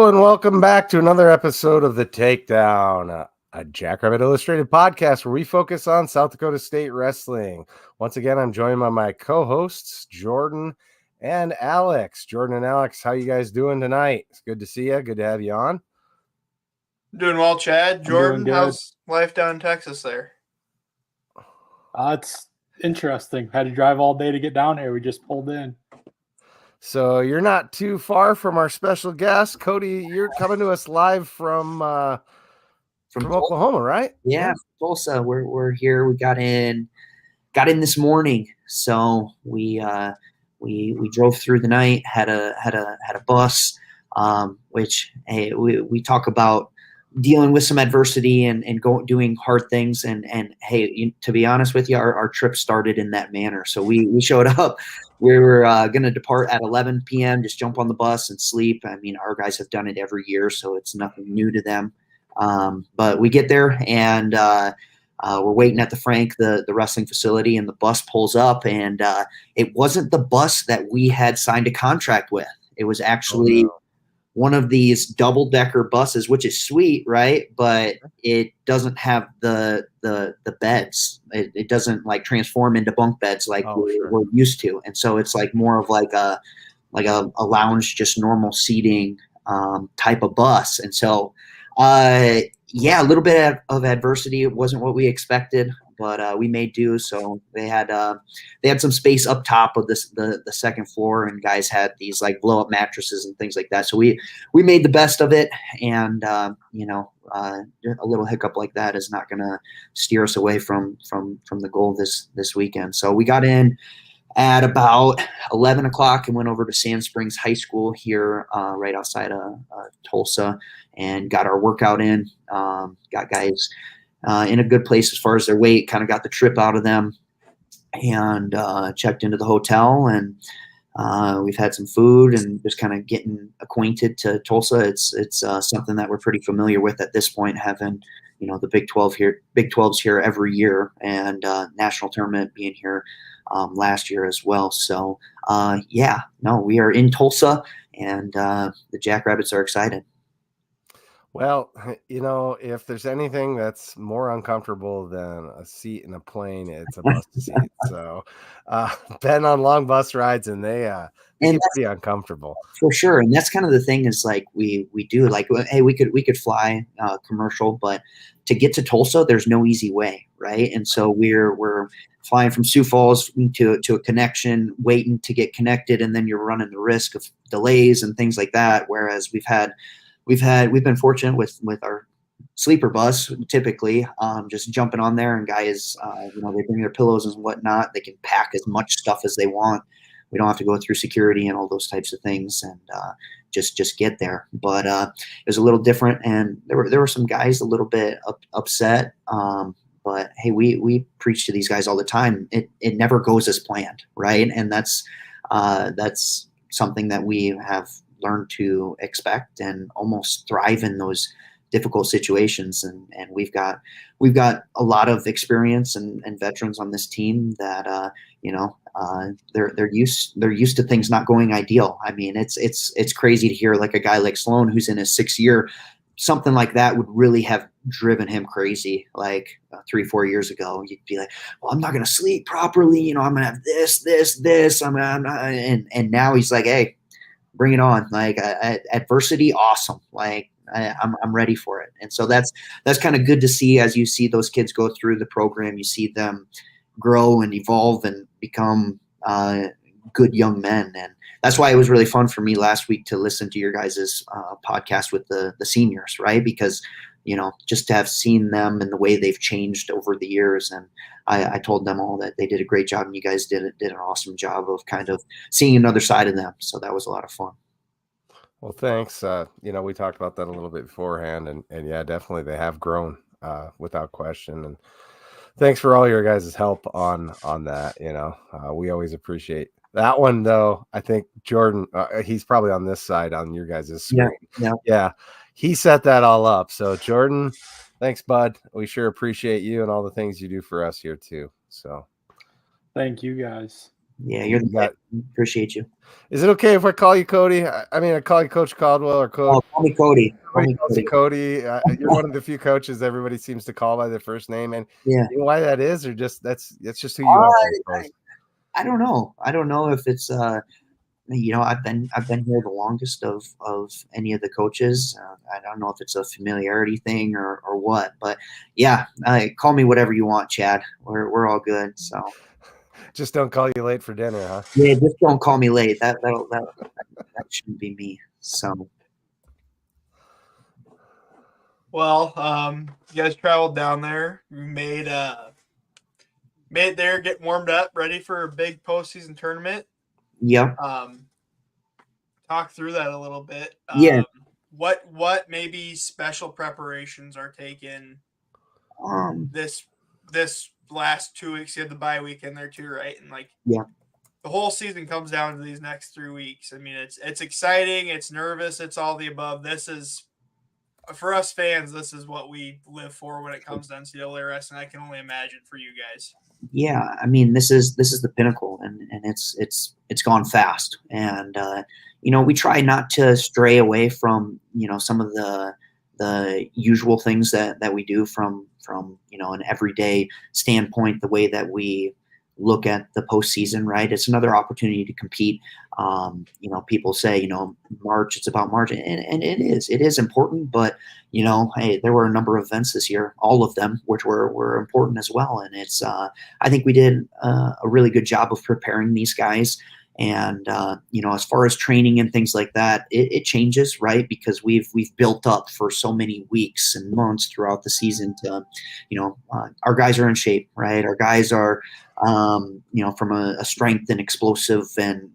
Hello and welcome back to another episode of the Takedown, a Jackrabbit Illustrated podcast where we focus on South Dakota State wrestling. Once again, I'm joined by my co-hosts, Jordan and Alex. Jordan and Alex, how you guys doing tonight? It's good to see you. Good to have you on. Doing well, Chad. Jordan, how's life down in Texas there? It's interesting. Had to drive all day to get down here. We just pulled in. So you're not too far from our special guest, Cody. You're coming to us live from Oklahoma, right? Yeah, Tulsa. We're here. We got in this morning, so we drove through the night. Had a bus, which hey, we talk about dealing with some adversity and doing hard things. And hey, to be honest with you, our trip started in that manner. So we showed up. We were going to depart at 11 p.m., just jump on the bus and sleep. I mean, our guys have done it every year, so it's nothing new to them. But we get there and we're waiting at the Frank, the wrestling facility, and the bus pulls up. And it wasn't the bus that we had signed a contract with. It was actually one of these double-decker buses, which is sweet, right? But it doesn't have the beds. It doesn't like transform into bunk beds like we're used to. And so it's like more of like a lounge, just normal seating type of bus. And so a little bit of adversity. It wasn't what we expected, but we made do. So they had some space up top of the second floor, and guys had these like blow up mattresses and things like that. So we made the best of it, and a little hiccup like that is not going to steer us away from the goal this weekend. So we got in at about 11 o'clock and went over to Sand Springs High School here right outside of Tulsa and got our workout in. Got guys in a good place as far as their weight, kind of got the trip out of them, and checked into the hotel. And we've had some food and just kind of getting acquainted to Tulsa. It's something that we're pretty familiar with at this point, having the Big 12's here every year, and national tournament being here last year as well. So we are in Tulsa, and the Jackrabbits are excited. Well, if there's anything that's more uncomfortable than a seat in a plane, it's a bus seat. So, been on long bus rides, and they get pretty uncomfortable for sure. And that's kind of the thing is like we do like, hey, we could fly commercial, but to get to Tulsa, there's no easy way, right? And so we're flying from Sioux Falls to a connection, waiting to get connected, and then you're running the risk of delays and things like that. Whereas we've been fortunate with our sleeper bus, typically just jumping on there, and guys, they bring their pillows and whatnot. They can pack as much stuff as they want. We don't have to go through security and all those types of things, and just get there. But it was a little different, and there were some guys a little bit upset. But hey, we preach to these guys all the time. It never goes as planned, right? And that's something that we have learned to expect and almost thrive in those difficult situations. And we've got a lot of experience and veterans on this team that they're used to things not going ideal. I mean, it's crazy to hear like a guy like Sloan who's in his 6th year, something like that would really have driven him crazy. Like 3-4 years ago, you'd be like, well, I'm not going to sleep properly. I'm going to have this. And now he's like, hey, bring it on. Like adversity, awesome. Like I'm ready for it. And so that's kind of good to see as you see those kids go through the program. You see them grow and evolve and become good young men. And that's why it was really fun for me last week to listen to your guys' podcast with the seniors, right? Because, just to have seen them and the way they've changed over the years. And I told them all that they did a great job, and you guys did an awesome job of kind of seeing another side of them. So that was a lot of fun. Well, thanks. We talked about that a little bit beforehand, and yeah, definitely they have grown without question. And thanks for all your guys' help on that. We always appreciate that one, though. I think Jordan, he's probably on this side on your guys' screen. Yeah. He set that all up. So Jordan, thanks, bud. We sure appreciate you and all the things you do for us here too. So thank you guys. Yeah, you're the got. Appreciate you. Is it okay if I call you Cody? I mean, I call you Coach Caldwell or Coach. Oh, call me Cody. Everybody calls you Cody. You're one of the few coaches everybody seems to call by their first name, and Yeah. you know why that is, or just that's just who you are. I don't know. I don't know if it's I've been here the longest of any of the coaches. I don't know if it's a familiarity thing or what, but yeah, call me whatever you want, Chad. We're all good. So just don't call you late for dinner, huh? Yeah, just don't call me late. That shouldn't be me. So. Well, you guys traveled down there, made it there, get warmed up, ready for a big postseason tournament. Yep. Talk through that a little bit. Yeah. What maybe special preparations are taken this last 2 weeks? You had the bye week in there too, right? And the whole season comes down to these next 3 weeks. I mean, it's exciting, it's nervous, it's all the above. This is, for us fans, this is what we live for when it comes to NCAA wrestling. I can only imagine for you guys. Yeah, I mean, this is the pinnacle, and it's gone fast. And we try not to stray away from some of the usual things that we do from an everyday standpoint. The way that we look at the postseason, right? It's another opportunity to compete. People say, March, it's about March, and it is important, but hey, there were a number of events this year, all of them, which were important as well. And it's, I think we did a really good job of preparing these guys. And, as far as training and things like that, it changes, right? Because we've built up for so many weeks and months throughout the season to, our guys are in shape, right? Our guys are, from a strength and explosive and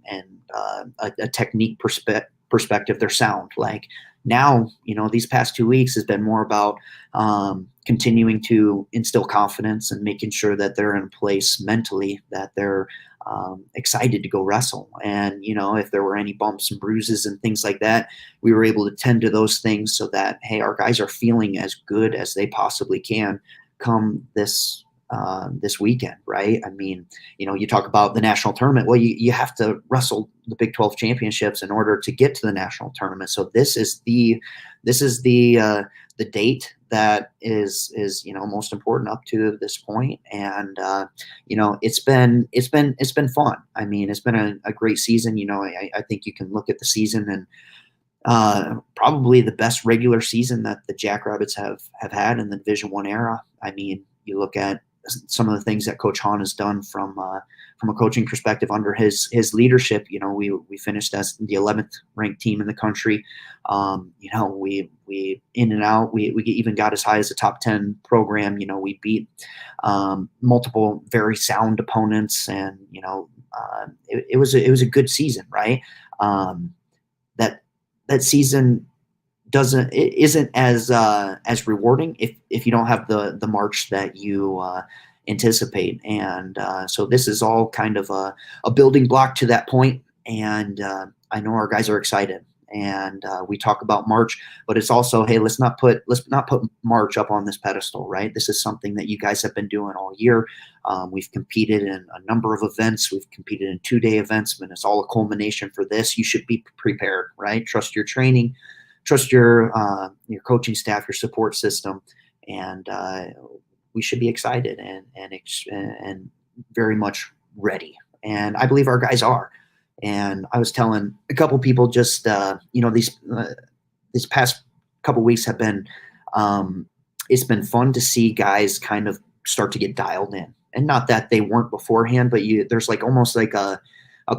a technique perspective, they're sound. Like now, these past 2 weeks has been more about continuing to instill confidence and making sure that they're in a place mentally that they're excited to go wrestle. And, if there were any bumps and bruises and things like that, we were able to tend to those things so that, hey, our guys are feeling as good as they possibly can come this weekend, right? I mean, you talk about the national tournament. Well, you have to wrestle the Big 12 championships in order to get to the national tournament. So this is the date that is most important up to this point. And it's been fun. I mean, it's been a great season. I think you can look at the season and probably the best regular season that the Jackrabbits have had in the Division I era. I mean, you look at some of the things that Coach Hahn has done from a coaching perspective under his leadership. We finished as the 11th ranked team in the country. We in and out. We even got as high as a top 10 program. We beat multiple very sound opponents, and it was a good season, right? That season isn't as rewarding if you don't have the March that you anticipate. And so this is all kind of a building block to that point. And I know our guys are excited. And we talk about March, but it's also, hey, let's not put March up on this pedestal, right? This is something that you guys have been doing all year. We've competed in a number of events. We've competed in 2-day events, and it's all a culmination for this. You should be prepared, right? Trust your training. Trust your coaching staff, your support system, and we should be excited and very much ready. And I believe our guys are. And I was telling a couple people just these past couple weeks have been it's been fun to see guys kind of start to get dialed in, and not that they weren't beforehand, but there's almost like a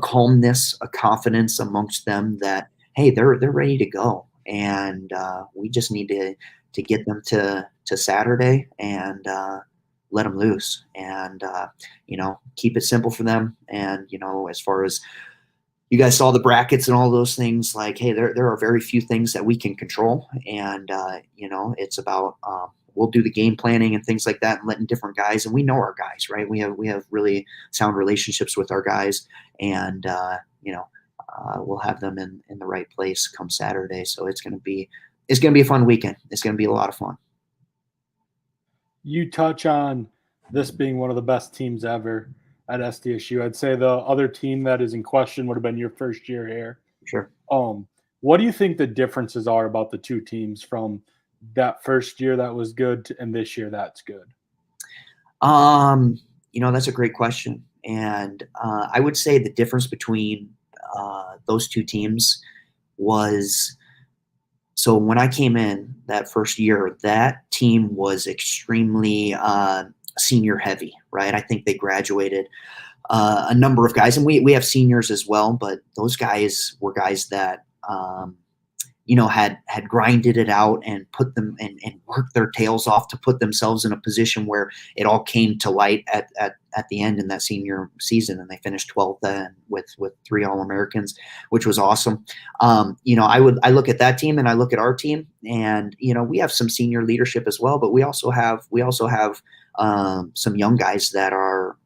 calmness, a confidence amongst them that, hey, they're ready to go. And we just need to get them to Saturday and let them loose, and keep it simple for them. And as far as you guys saw the brackets and all those things, like, hey, there are very few things that we can control, and it's about we'll do the game planning and things like that, and letting different guys, and we know our guys, right? We have really sound relationships with our guys, and we'll have them in the right place come Saturday. So it's going to be a fun weekend. It's going to be a lot of fun. You touch on this being one of the best teams ever. at SDSU. I'd say the other team that is in question would have been your first year here. Sure. What do you think the differences are about the two teams from that first year that was good and this year that's good? That's a great question. And I would say the difference between those two teams was, so when I came in that first year, that team was extremely senior heavy, right? I think they graduated a number of guys, and we have seniors as well, but those guys were guys that had grinded it out and put them and worked their tails off to put themselves in a position where it all came to light at the end in that senior season, and they finished 12th then with 3 All-Americans, which was awesome. I look at that team and I look at our team, and we have some senior leadership as well, but we also have some young guys that are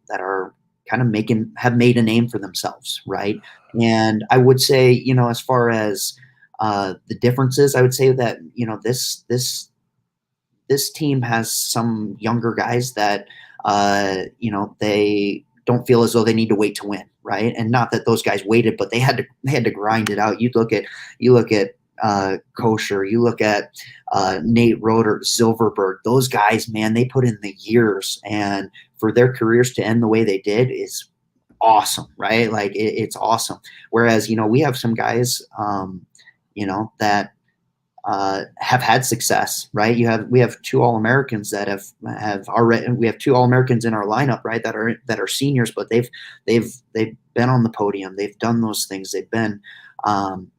kind of have made a name for themselves, right? And I would say, as far as the differences, I would say that this team has some younger guys that they don't feel as though they need to wait to win, right? And not that those guys waited, but they had to grind it out. You look at Kosher, you look at Nate Roeder, Silverberg. Those guys, man, they put in the years, and for their careers to end the way they did is awesome, right? Like it's awesome. Whereas we have some guys that have had success, right? We have 2 All-Americans that have already. We have 2 All-Americans in our lineup, right? That are seniors, but they've been on the podium. They've done those things. They've been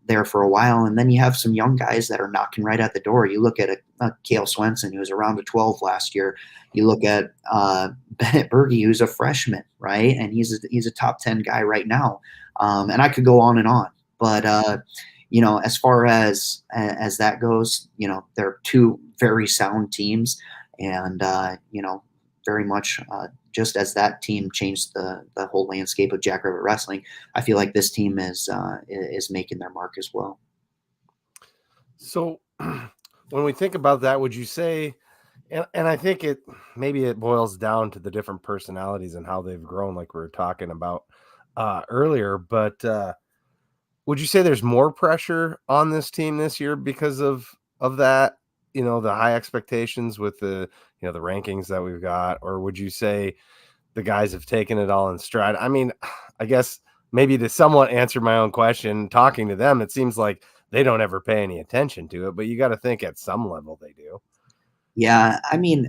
there for a while. And then you have some young guys that are knocking right at the door. You look at a Cale Swenson, who was around to 12 last year. You look at Bennett Berge, who's a freshman, right? And he's a top 10 guy right now. And I could go on and on, but as far as that goes, they're 2 very sound teams, and very much just as that team changed the whole landscape of Jackrabbit Wrestling, I feel like this team is making their mark as well. So when we think about that, would you say, and I think it boils down to the different personalities and how they've grown, like we were talking about earlier, but would you say there's more pressure on this team this year because of that, the high expectations with the rankings that we've got, or would you say the guys have taken it all in stride? I mean, I guess maybe to somewhat answer my own question, talking to them, it seems like they don't ever pay any attention to it, but you got to think at some level they do. Yeah. I mean,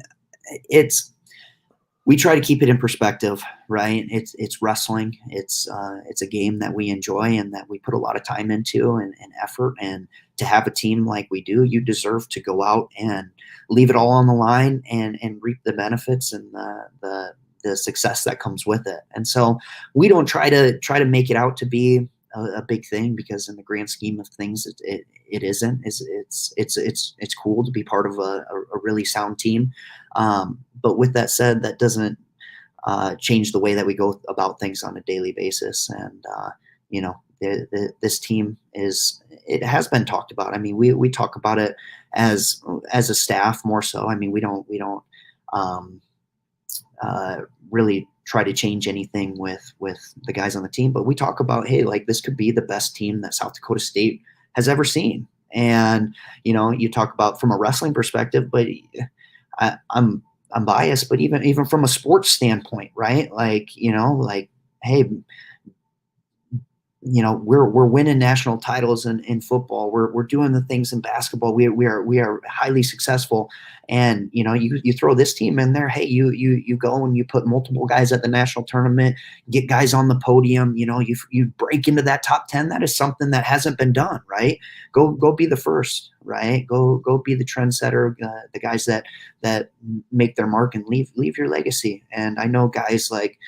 we try to keep it in perspective, right? It's wrestling. It's a game that we enjoy and that we put a lot of time into and effort. And to have a team like we do, you deserve to go out and leave it all on the line and reap the benefits and the success that comes with it. And so we don't try to make it out to be a big thing, because in the grand scheme of things, it isn't. It's cool to be part of a really sound team. But with that said, that doesn't change the way that we go about things on a daily basis. And this team it has been talked about. I mean, we talk about it as a staff more so. I mean, we don't really try to change anything with the guys on the team, but we talk about, hey, like, this could be the best team that South Dakota State has ever seen. And you talk about from a wrestling perspective, but I'm biased, but even from a sports standpoint, right? Like, hey, we're winning national titles in football. We're doing the things in basketball. We are highly successful. And you throw this team in there. Hey, you go and you put multiple guys at the national tournament, get guys on the podium. You break into that top 10. That is something that hasn't been done, right? Go be the first, right? Go be the trendsetter. The guys that make their mark and leave your legacy. And I know guys like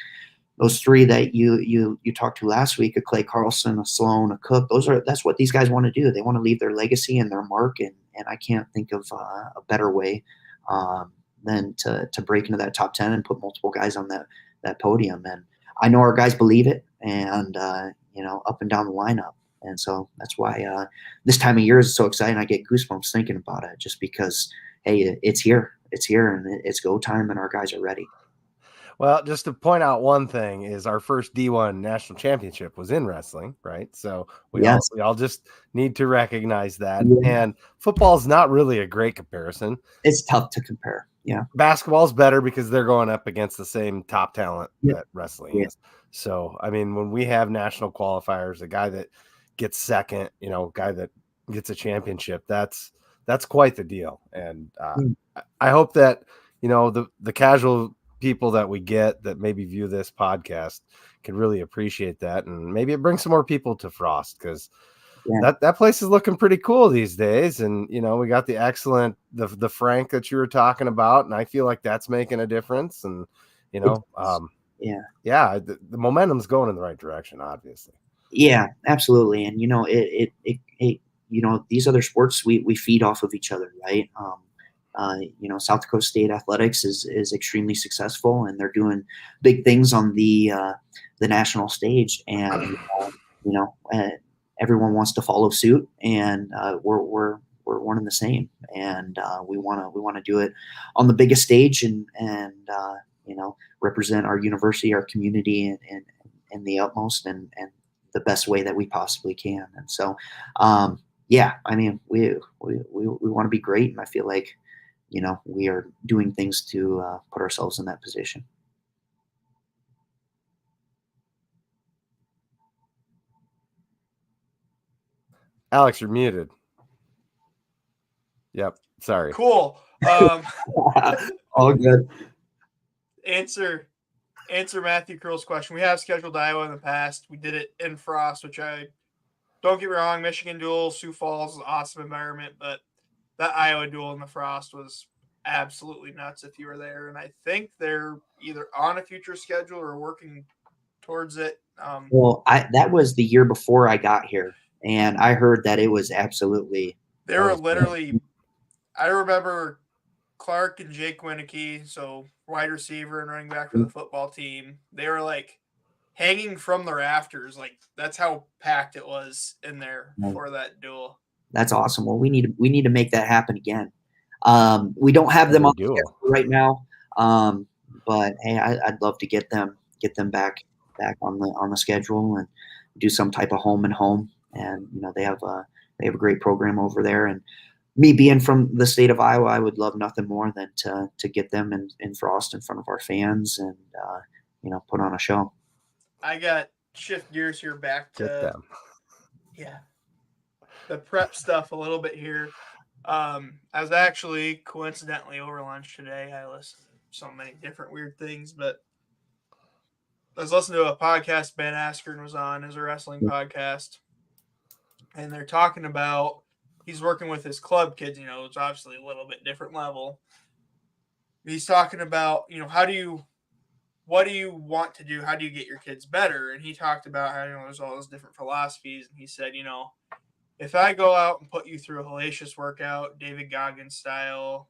those 3 that you talked to last week, a Clay Carlson, a Sloan, a Cook, that's what these guys want to do. They want to leave their legacy and their mark. And I can't think of a better way than to break into that top 10 and put multiple guys on that podium. And I know our guys believe it, and up and down the lineup. And so that's why this time of year is so exciting. I get goosebumps thinking about it, just because, hey, it's here, and it's go time, and our guys are ready. Well, just to point out one thing is our first D1 national championship was in wrestling, right? So we all just need to recognize that. Yeah. And football is not really a great comparison. It's tough to compare. Yeah. Basketball's better because they're going up against the same top talent that wrestling Yeah. is. So, I mean, when we have national qualifiers, a guy that gets second, guy that gets a championship, that's quite the deal. And I hope that, the casual people that we get that maybe view this podcast can really appreciate that. And maybe it brings some more people to Frost, because that place is looking pretty cool these days. And, we got the excellent, the Frank that you were talking about. And I feel like that's making a difference. And, the momentum's going in the right direction, obviously. Yeah, absolutely. And, these other sports, we feed off of each other, right? South Dakota State athletics is extremely successful, and they're doing big things on the national stage. And, everyone wants to follow suit, and we're one and the same. And we want to do it on the biggest stage, and represent our university, our community, and the utmost and the best way that we possibly can. And so, I mean, we want to be great, and I feel like, we are doing things to put ourselves in that position. Alex, you're muted. Yep. Sorry. Cool. All good. Answer Matthew Curl's question. We have scheduled Iowa in the past. We did it in Frost, which don't get me wrong, Michigan duel, Sioux Falls is an awesome environment, but that Iowa duel in the Frost was absolutely nuts if you were there. And I think they're either on a future schedule or working towards it. That was the year before I got here, and I heard that it was absolutely. They were literally. I remember Clark and Jake Winicky, so wide receiver and running back for the football team. They were like hanging from the rafters. Like, that's how packed it was in there for that duel. That's awesome. Well, we need to make that happen again. We don't have them on the schedule right now, but hey, I'd love to get them back on the schedule and do some type of home and home. And they have a great program over there. And me being from the state of Iowa, I would love nothing more than to get them in Frost in front of our fans and put on a show. I got shift gears here back to the prep stuff a little bit here. I was actually coincidentally over lunch today. I listened to so many different weird things, but I was listening to a podcast Ben Askren was on, as a wrestling podcast, and they're talking about he's working with his club kids. It's obviously a little bit different level. He's talking about, what do you want to do? How do you get your kids better? And he talked about how, there's all those different philosophies. And he said, if I go out and put you through a hellacious workout, David Goggins style,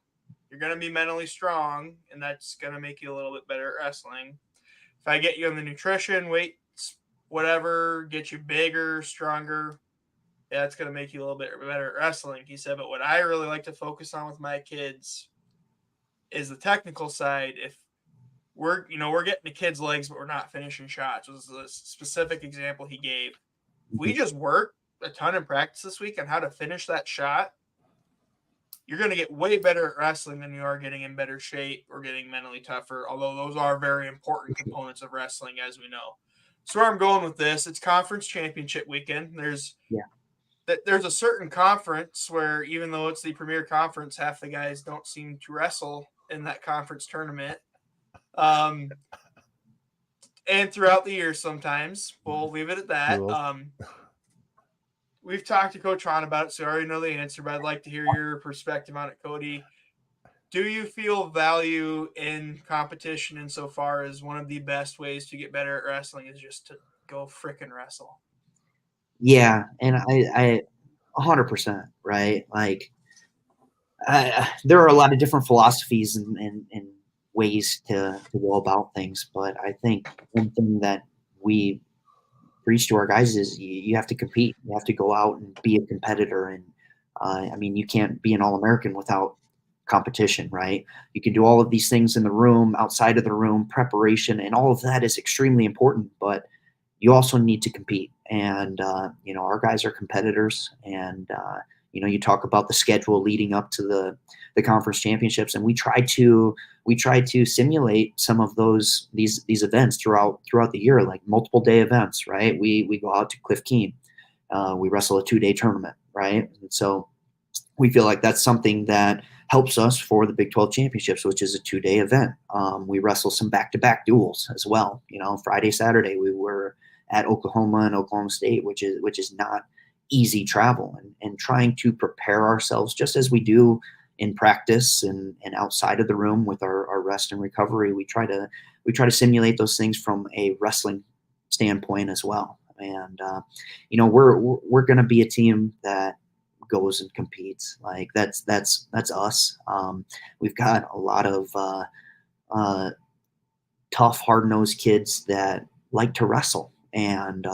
you're going to be mentally strong, and that's going to make you a little bit better at wrestling. If I get you on the nutrition, weights, whatever, get you bigger, stronger, that's going to make you a little bit better at wrestling. He said, but what I really like to focus on with my kids is the technical side. If we're getting the kids' legs, but we're not finishing shots. This is a specific example he gave. We just work a ton in practice this week on how to finish that shot. You're going to get way better at wrestling than you are getting in better shape or getting mentally tougher, although those are very important components of wrestling, as we know. So where I'm going with this, it's conference championship weekend. There's a certain conference where, even though it's the premier conference, half the guys don't seem to wrestle in that conference tournament. And throughout the year sometimes. We'll leave it at that. Cool. We've talked to Coach Hahn about it, so I already know the answer, but I'd like to hear your perspective on it, Cody. Do you feel value in competition insofar as one of the best ways to get better at wrestling is just to go frickin' wrestle? Yeah, and I 100%, right? Like, there are a lot of different philosophies and ways to go about things, but I think one thing that we preach to our guys is you have to compete. You have to go out and be a competitor. And I mean, you can't be an All-American without competition, right? You can do all of these things in the room, outside of the room, preparation, and all of that is extremely important, but you also need to compete. And, our guys are competitors, and, you talk about the schedule leading up to the conference championships, and we try to simulate some of these events throughout the year, like multiple day events, right? We go out to Cliff Keen, we wrestle a 2-day tournament, right? And so we feel like that's something that helps us for the Big 12 championships, which is a 2-day event. We wrestle some back-to-back duels as well. Friday, Saturday, we were at Oklahoma and Oklahoma State, which is not easy travel, and trying to prepare ourselves just as we do in practice and outside of the room with our rest and recovery. We try to simulate those things from a wrestling standpoint as well. And, we're going to be a team that goes and competes. Like that's us. We've got a lot of tough, hard-nosed kids that like to wrestle. And,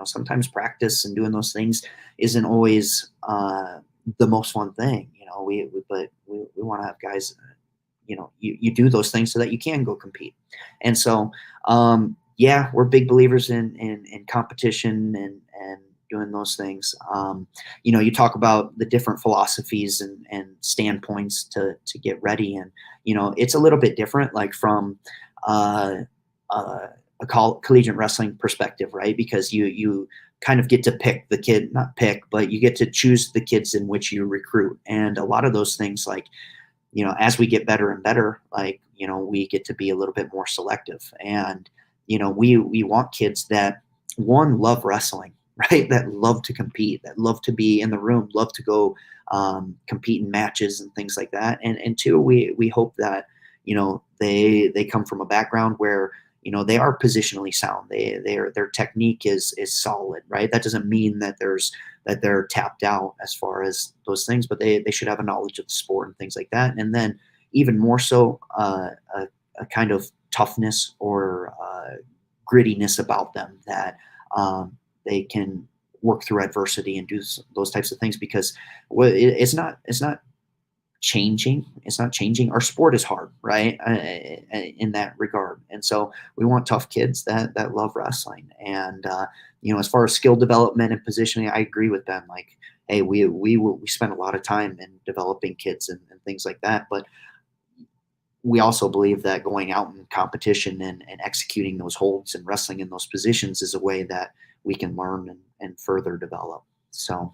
sometimes practice and doing those things isn't always the most fun thing, but we want to have guys, you do those things so that you can go compete. And so, we're big believers in competition and doing those things. You talk about the different philosophies and standpoints to get ready. And, it's a little bit different, like from a collegiate wrestling perspective, right? Because you kind of get to pick the kid, not pick, but you get to choose the kids in which you recruit. And a lot of those things, like, as we get better and better, like, we get to be a little bit more selective. And, we want kids that, one, love wrestling, right? That love to compete, that love to be in the room, love to go compete in matches and things like that. And two, we hope that, they come from a background where, they are positionally sound. Their technique is solid, right? That doesn't mean that they're tapped out as far as those things, but they should have a knowledge of the sport and things like that. And then even more so, a kind of toughness or grittiness about them that they can work through adversity and do those types of things, because it's not changing. It's not changing. Our sport is hard, right? In that regard. And so we want tough kids that love wrestling. And, as far as skill development and positioning, I agree with Ben. Like, hey, we spend a lot of time in developing kids and things like that. But we also believe that going out in competition and executing those holds and wrestling in those positions is a way that we can learn and further develop. So,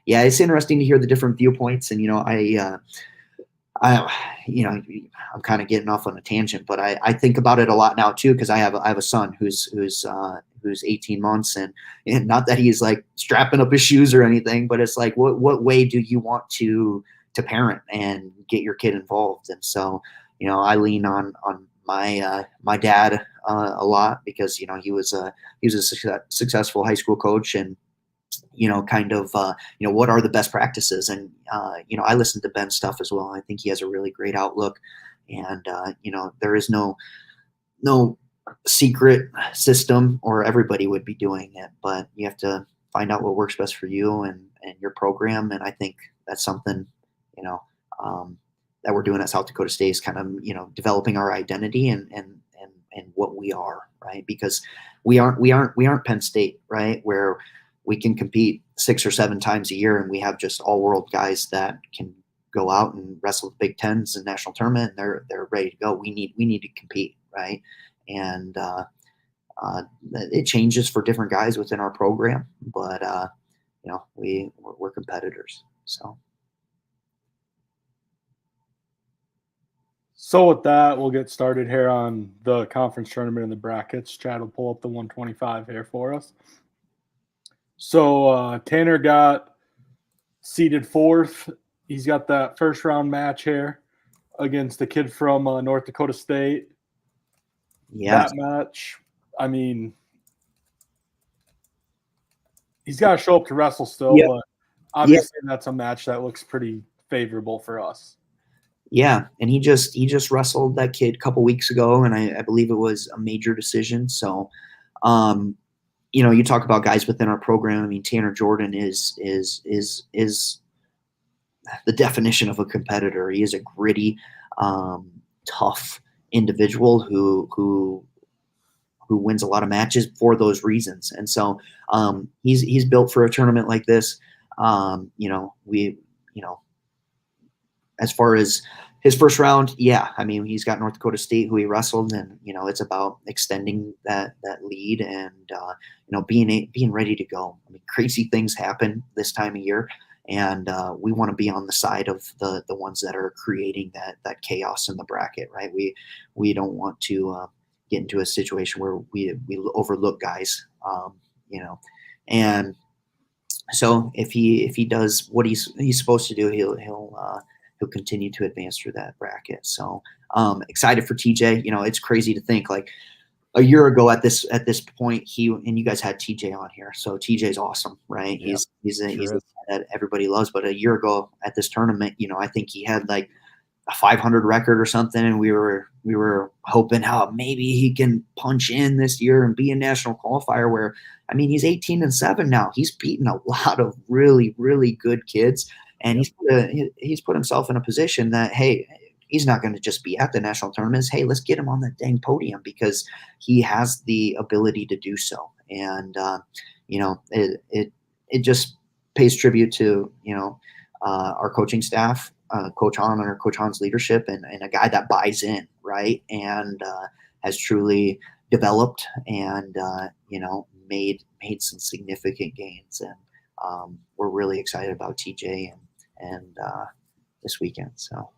yeah, it's interesting to hear the different viewpoints. And, I'm kind of getting off on a tangent, but I think about it a lot now too, because I have a son who's 18 months, and not that he's like strapping up his shoes or anything, but it's like, what way do you want to parent and get your kid involved? And so, I lean on my dad a lot, because he was a successful high school coach, and what are the best practices? And, I listen to Ben's stuff as well. I think he has a really great outlook, and, there is no secret system, or everybody would be doing it, but you have to find out what works best for you and your program. And I think that's something, that we're doing at South Dakota State, is kind of, developing our identity and what we are, right? Because we aren't Penn State, right? Where we can compete 6 or 7 times a year, and we have just all world guys that can go out and wrestle the Big Tens and national tournament, and they're ready to go. We need to compete, right? And it changes for different guys within our program, but we're competitors. So with that, we'll get started here on the conference tournament and the brackets. Chad will pull up the 125 here for us. So Tanner got seeded 4th. He's got that first round match here against the kid from North Dakota State. Yeah. That match, I mean, he's got to show up to wrestle still, but obviously that's a match that looks pretty favorable for us. Yeah, and he just wrestled that kid a couple weeks ago, and I believe it was a major decision. So, you talk about guys within our program. I mean, Tanner Jordan is the definition of a competitor. He is a gritty, tough individual who wins a lot of matches for those reasons. And so he's built for a tournament like this. As far as his first round, yeah, I mean, he's got North Dakota State, who he wrestled, and it's about extending that lead and being ready to go. I mean, crazy things happen this time of year, and we want to be on the side of the ones that are creating that chaos in the bracket, right? We don't want to get into a situation where we overlook guys, and so if he does what he's supposed to do, he'll continue to advance through that bracket. So excited for TJ. It's crazy to think like a year ago at this point, and you guys had TJ on here. So TJ's awesome, right? Yeah, he's a guy that everybody loves. But a year ago at this tournament, I think he had like a 500 record or something, and we were hoping how maybe he can punch in this year and be a national qualifier. Where I mean, he's 18-7 now. He's beaten a lot of really, really good kids. And he's put himself in a position that, hey, he's not going to just be at the national tournaments. Hey, let's get him on the dang podium because he has the ability to do so. And, it just pays tribute to, our coaching staff, Coach Hahn and Coach Hahn's leadership and a guy that buys in, right, and has truly developed and, made some significant gains. And we're really excited about TJ and this weekend. So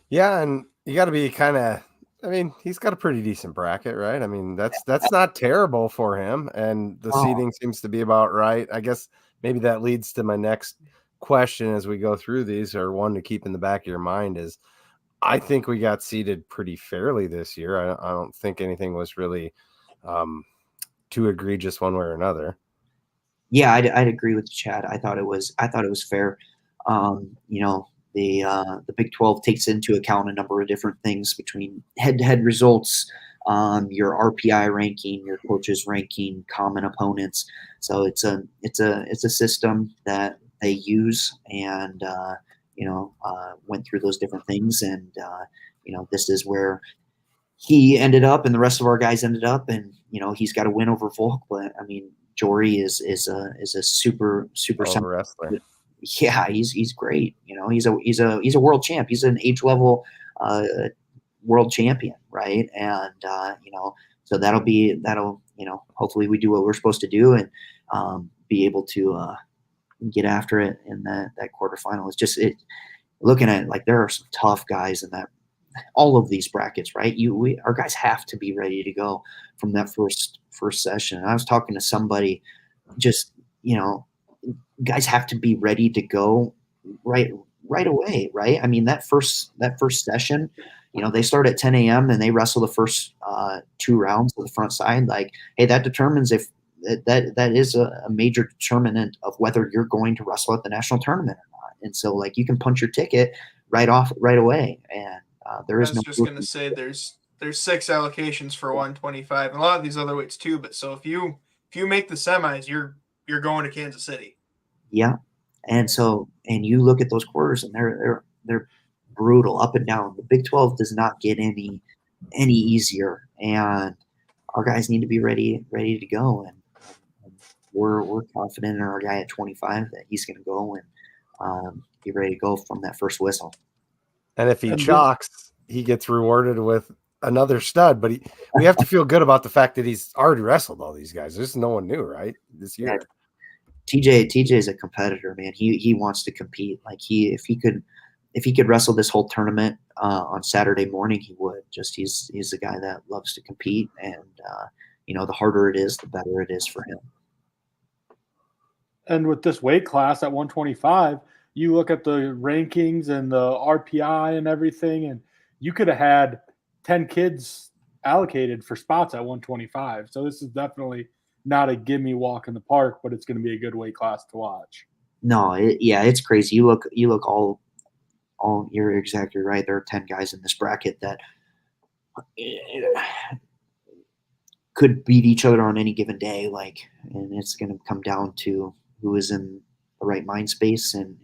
yeah, and you got to be kind of. I mean, he's got a pretty decent bracket, right? I mean, that's not terrible for him, and the seating seems to be about right. I guess maybe that leads to my next question as we go through these, or one to keep in the back of your mind is, I think we got seated pretty fairly this year. I don't think anything was really too egregious one way or another. Yeah, I'd agree with Chad. I thought it was fair. The Big 12 takes into account a number of different things between head-to-head results, your RPI ranking, your coaches ranking, common opponents. So it's a system that they use and went through those different things, and this is where he ended up and the rest of our guys ended up, and he's got a win over Volk, but I mean Jory is a super wrestler. Yeah, he's great. He's a world champ. He's an age level world champion, right? And so that'll hopefully we do what we're supposed to do and be able to get after it in that quarterfinal. It's just looking at like there are some tough guys in that all of these brackets, right? Our guys have to be ready to go from that first session. And I was talking to somebody, just guys have to be ready to go right away, right? I mean that first session, they start at 10 a.m. and they wrestle the first 2 rounds of the front side. Like, hey, that determines if that is a major determinant of whether you're going to wrestle at the national tournament or not. And so like you can punch your ticket right away. And there is no. I was just going to say there's 6 allocations for 125, and a lot of these other weights too. But so if you make the semis, you're going to Kansas City. Yeah, and you look at those quarters, and they're brutal up and down. The Big 12 does not get any easier, and our guys need to be ready to go. And we're confident in our guy at 25 that he's going to go and be ready to go from that first whistle. And if he chalks, he gets rewarded with another stud. But we have to feel good about the fact that he's already wrestled all these guys. There's no one new, right? This year. Yeah. TJ is a competitor, man. He wants to compete. Like if he could wrestle this whole tournament on Saturday morning, he would. Just he's the guy that loves to compete, and the harder it is, the better it is for him. And with this weight class at 125, you look at the rankings and the RPI and everything, and you could have had 10 kids allocated for spots at 125. So this is definitely not a gimme walk in the park, but it's going to be a good weight class to watch. No, it's crazy. You look all. You're exactly right. There are 10 guys in this bracket that could beat each other on any given day. And it's going to come down to who is in the right mind space and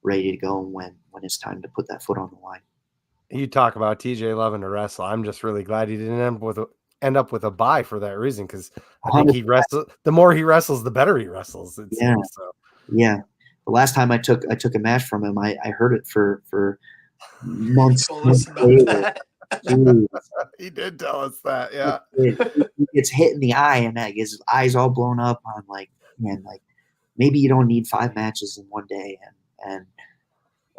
ready to go when it's time to put that foot on the line. You talk about TJ loving to wrestle. I'm just really glad he didn't end up with a bye for that reason, because I think he wrestles. The more he wrestles, the better he wrestles. It seems so. Yeah. The last time I took a match from him, I heard it for months. Told us about that. He did tell us that. Yeah. He gets hit in the eye, and his eye's all blown up. I'm like, man, like maybe you don't need 5 matches in one day. And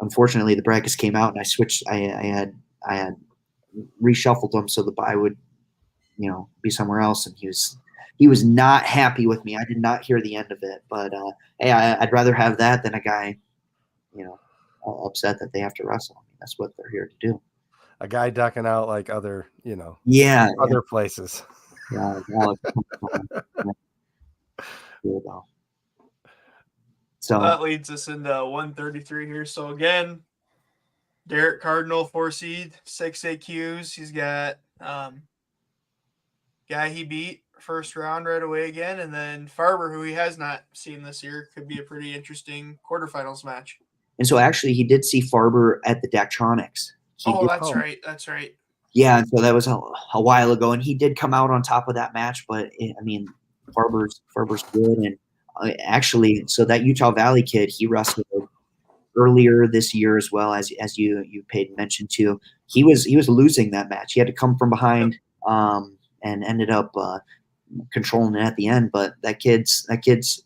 unfortunately, the brackets came out, and I switched. I had reshuffled them so the bye would, be somewhere else, and he was not happy with me. I did not hear the end of it, but hey, I'd rather have that than a guy, upset that they have to wrestle. I mean, that's what they're here to do. A guy ducking out like other, other places. Yeah. So that leads us into 133 here. So again, Derek Cardinal, 4 seed, 6 AQs. He's got guy he beat first round right away again, and then Farber, who he has not seen this year, could be a pretty interesting quarterfinals match. And so actually he did see Farber at the Daktronics. That's right. That's right. Yeah, and so that was a while ago, and he did come out on top of that match. But Farber's good, and actually, so that Utah Valley kid, he wrestled earlier this year as well, as you paid mention to. He was losing that match. He had to come from behind, and ended up controlling it at the end. But that kid's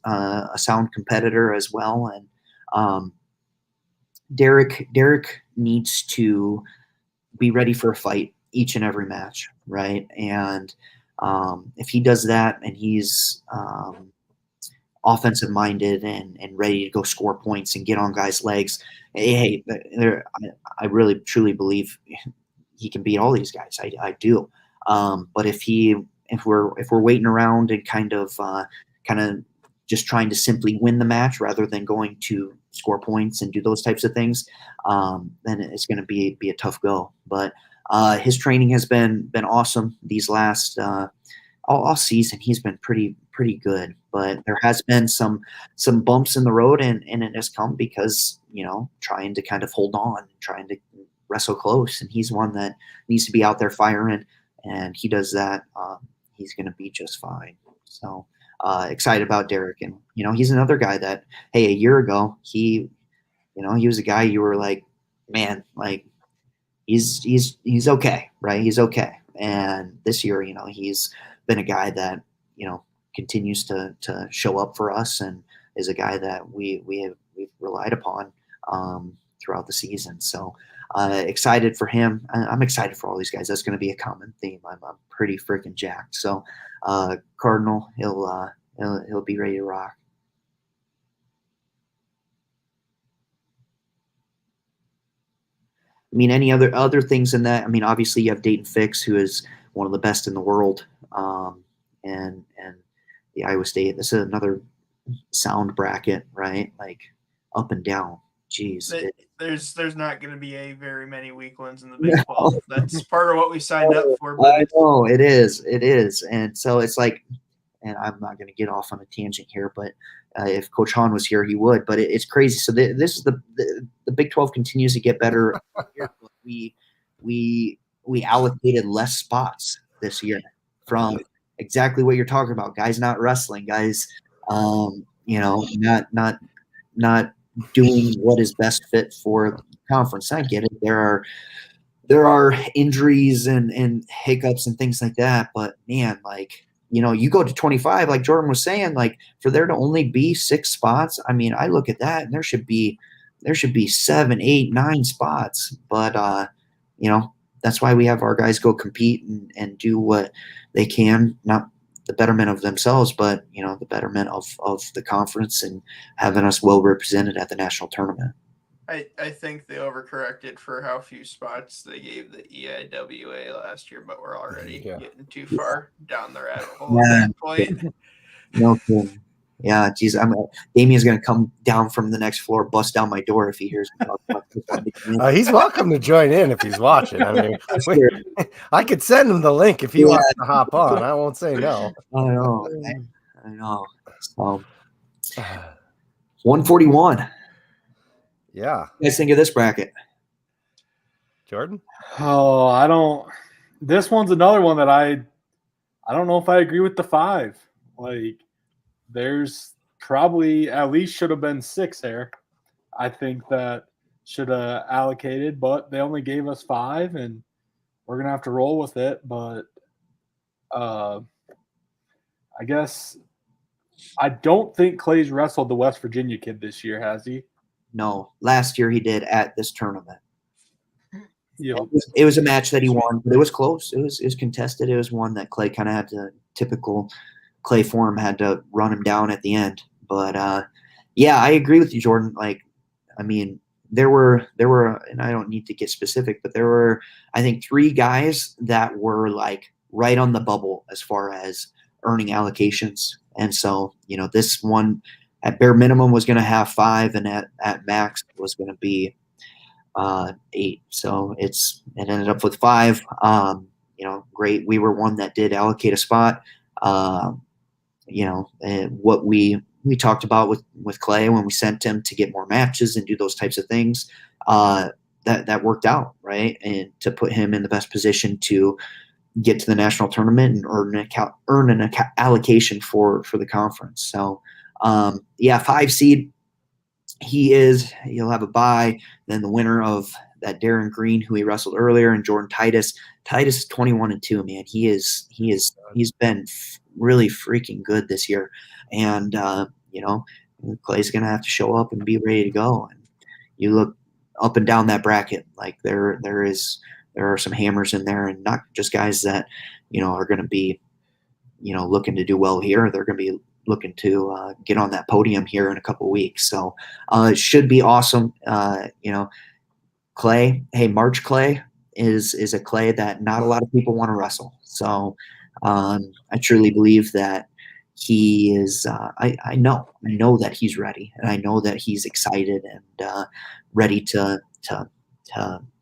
a sound competitor as well, and Derek needs to be ready for a fight each and every match, right? And if he does that, and he's offensive minded and ready to go score points and get on guys' legs, hey, I really truly believe he can beat all these guys. I do. But if we're waiting around and kind of just trying to simply win the match rather than going to score points and do those types of things, then it's going to be a tough go. But his training has been awesome these last all season. He's been pretty good, but there has been some bumps in the road, and it has come because trying to kind of hold on, trying to wrestle close, and he's one that needs to be out there firing, and he does that. He's going to be just fine. So excited about Derek, and he's another guy that, hey, a year ago he was a guy you were like, man, like he's okay, right? He's okay. And this year, he's been a guy that continues to show up for us, and is a guy that we've relied upon throughout the season. So excited for him. I'm excited for all these guys. That's going to be a common theme. I'm pretty freaking jacked. So Cardinal, he'll be ready to rock. I mean, any other things in that? I mean, obviously you have Dayton Fix, who is one of the best in the world, and the Iowa State. This is another sound bracket, right? Like up and down. Jeez. There's not going to be very many weak ones in the Big 12. That's part of what we signed up for. But I know it is, and so it's like, and I'm not going to get off on a tangent here, but if Coach Hahn was here, he would. But it's crazy. So this is the Big 12 continues to get better. We allocated less spots this year from exactly what you're talking about. Guys not wrestling, guys, not doing what is best fit for the conference. I get it. There are injuries and hiccups and things like that, but man, like, you go to 25, like Jordan was saying, like for there to only be 6 spots. I mean, I look at that and there should be 7, 8, 9 spots, but that's why we have our guys go compete and do what they can, not the betterment of themselves, but the betterment of the conference and having us well represented at the national tournament. I think they overcorrected for how few spots they gave the EIWA last year, but we're already getting too far down the rabbit hole at that point. No kidding. Yeah, geez, Damien's going to come down from the next floor, bust down my door if he hears me talk about this. He's welcome to join in if he's watching. I mean, I could send him the link if he wants to hop on. I won't say no. I know. So, 141. Yeah. What do you guys think of this bracket? Jordan? Oh, this one's another one that I don't know if I agree with the 5. Like, there's probably at least should have been 6 there. I think that should have allocated, but they only gave us 5, and we're going to have to roll with it. But I guess I don't think Clay's wrestled the West Virginia kid this year, has he? No, last year he did at this tournament. Yep. It was a match that he won, but it was close. It was contested. It was one that Clay kind of had to, typical Clay form, had to run him down at the end. But yeah, I agree with you, Jordan. Like, I mean, there were, and I don't need to get specific, but there were, I think, 3 guys that were like right on the bubble as far as earning allocations. And so, this one at bare minimum was going to have 5, and at max was going to be 8. So it ended up with 5. Great. We were one that did allocate a spot. And what we talked about with Clay when we sent him to get more matches and do those types of things, that worked out, right? And to put him in the best position to get to the national tournament and earn an allocation for the conference. So 5 seed. He'll have a bye. Then the winner of that, Darren Green, who he wrestled earlier, and Jordan Titus. Titus is 21-2, man. He's been really freaking good this year. And Clay's gonna have to show up and be ready to go. And you look up and down that bracket, like there are some hammers in there, and not just guys that are gonna be looking to do well here. They're gonna be looking to get on that podium here in a couple of weeks. So it should be awesome. Clay, March Clay is a Clay that not a lot of people want to wrestle. So I truly believe that he is, I know that he's ready, and I know that he's excited and ready to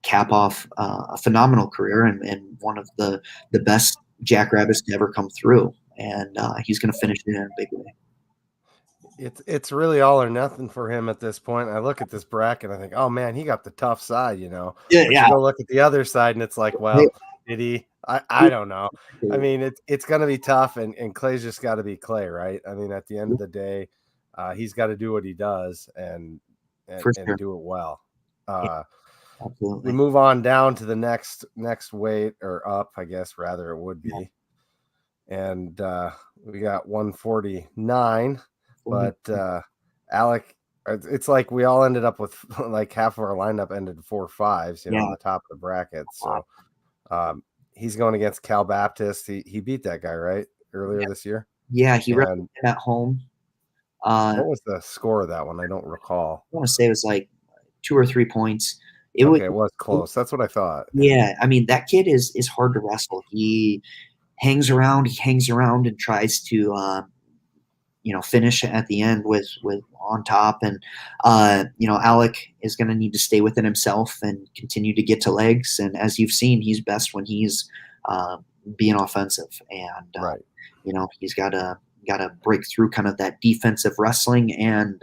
cap off a phenomenal career and one of the best jackrabbits to ever come through. And he's going to finish it in a big way. It's really all or nothing for him at this point. I look at this bracket, I think, oh man, he got the tough side, Yeah, But you go look at the other side, and it's like, well, did he? I don't know. I mean, it's going to be tough, and Clay's just got to be Clay, right? I mean, at the end of the day, he's got to do what he does and do it well. Absolutely. We move on down to the next weight, or up, I guess, rather it would be. And we got 149. But Alec, it's like we all ended up with like half of our lineup ended 4 5s, on the top of the bracket. So he's going against Cal Baptist. He beat that guy, right, earlier this year? Yeah, he ran at home. What was the score of that one? I don't recall. I want to say it was like 2 or 3 points. It was close. That's what I thought. Yeah, I mean, that kid is hard to wrestle. He hangs around and tries to finish at the end with on top. And Alec is going to need to stay within himself and continue to get to legs. And as you've seen, he's best when he's being offensive. And right. He's got to break through kind of that defensive wrestling and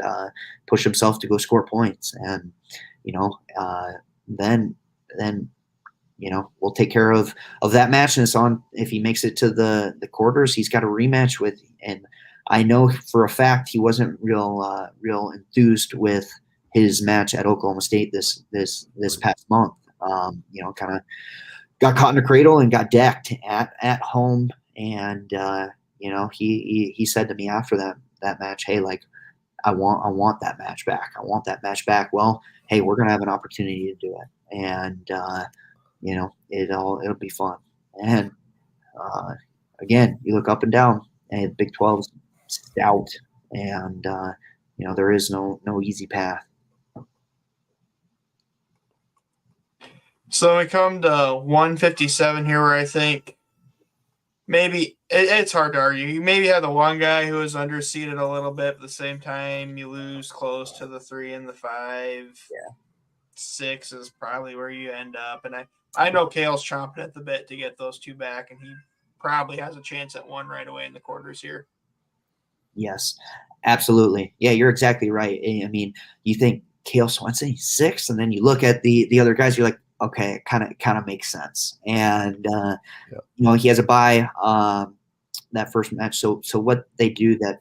push himself to go score points. And then we'll take care of that match. And it's on, if he makes it to the quarters, he's got a rematch with, and I know for a fact he wasn't real enthused with his match at Oklahoma State this past month. Kind of got caught in the cradle and got decked at home. And he said to me after that match, hey, like, I want that match back. I want that match back. Well, hey, we're gonna have an opportunity to do it, and it'll be fun. And again, you look up and down, and Big 12's stout, and there is no easy path. So we come to 157 here, where I think maybe it's hard to argue. You maybe have the one guy who is underseeded a little bit, but at the same time, you lose close to the 3 and the 5. Yeah. 6 is probably where you end up. And I know Kale's chomping at the bit to get those 2 back, and he probably has a chance at 1 right away in the quarters here. Yes, absolutely. Yeah, you're exactly right. I mean, you think Cale Swenson, he's 6th, and then you look at the other guys, you're like, okay, it kind of makes sense. And he has a bye that first match. So what they do that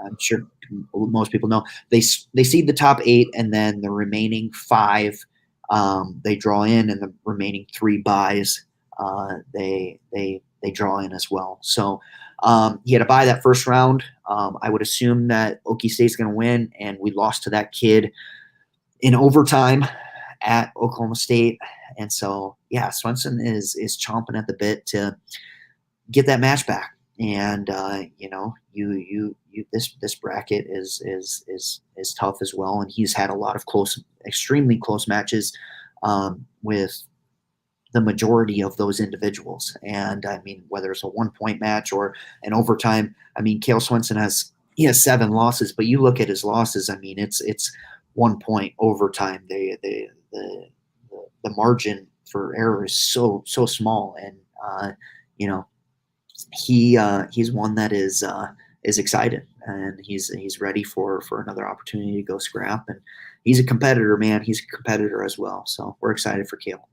I'm sure most people know, they seed the top 8, and then the remaining 5 they draw in, and the remaining 3 buys they draw in as well. So he had a bye that first round. I would assume that Okie State's going to win, and we lost to that kid in overtime at Oklahoma State. And so, yeah, Swenson is chomping at the bit to get that match back. And this bracket is tough as well. And he's had a lot of extremely close matches with the majority of those individuals. And I mean, whether it's a 1-point match or an overtime, I mean, Cale Swenson has 7 losses, but you look at his losses, I mean, it's 1 point overtime. The margin for error is so small. And, he's one that is excited, and he's ready for another opportunity to go scrap. And he's a competitor, man. He's a competitor as well. So we're excited for Cale.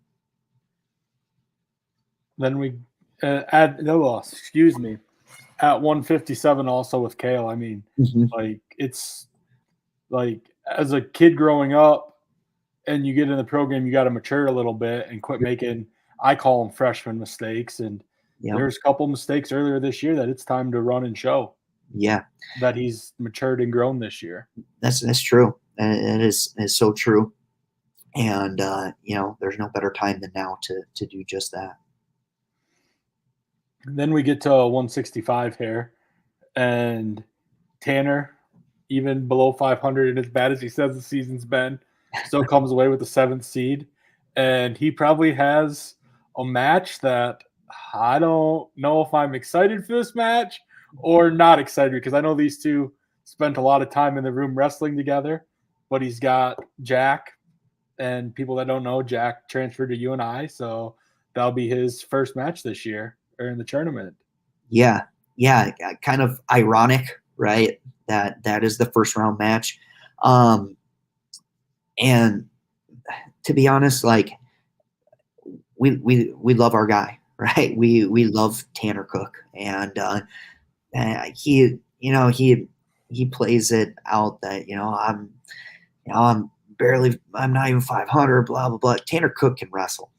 Then we at 157 also with Cale. I mean, like, it's like, as a kid growing up and you get in the program, you got to mature a little bit and quit making, I call them freshman mistakes. And there's a couple mistakes earlier this year that it's time to run and show. Yeah, that he's matured and grown this year. That's true. And it is so true. And there's no better time than now to do just that. Then we get to 165 here, and Tanner, even below 500, and as bad as he says the season's been, still comes away with the 7th seed. And he probably has a match that I don't know if I'm excited for this match or not excited, because I know these two spent a lot of time in the room wrestling together. But he's got Jack, and people that don't know, Jack transferred to UNI, so that'll be his first match this year or in the tournament. Yeah, kind of ironic, right? That is the first round match. And to be honest, like, we love our guy, right? We love Tanner Cook, and he plays it out that I'm not even 500, blah blah blah. Tanner Cook can wrestle.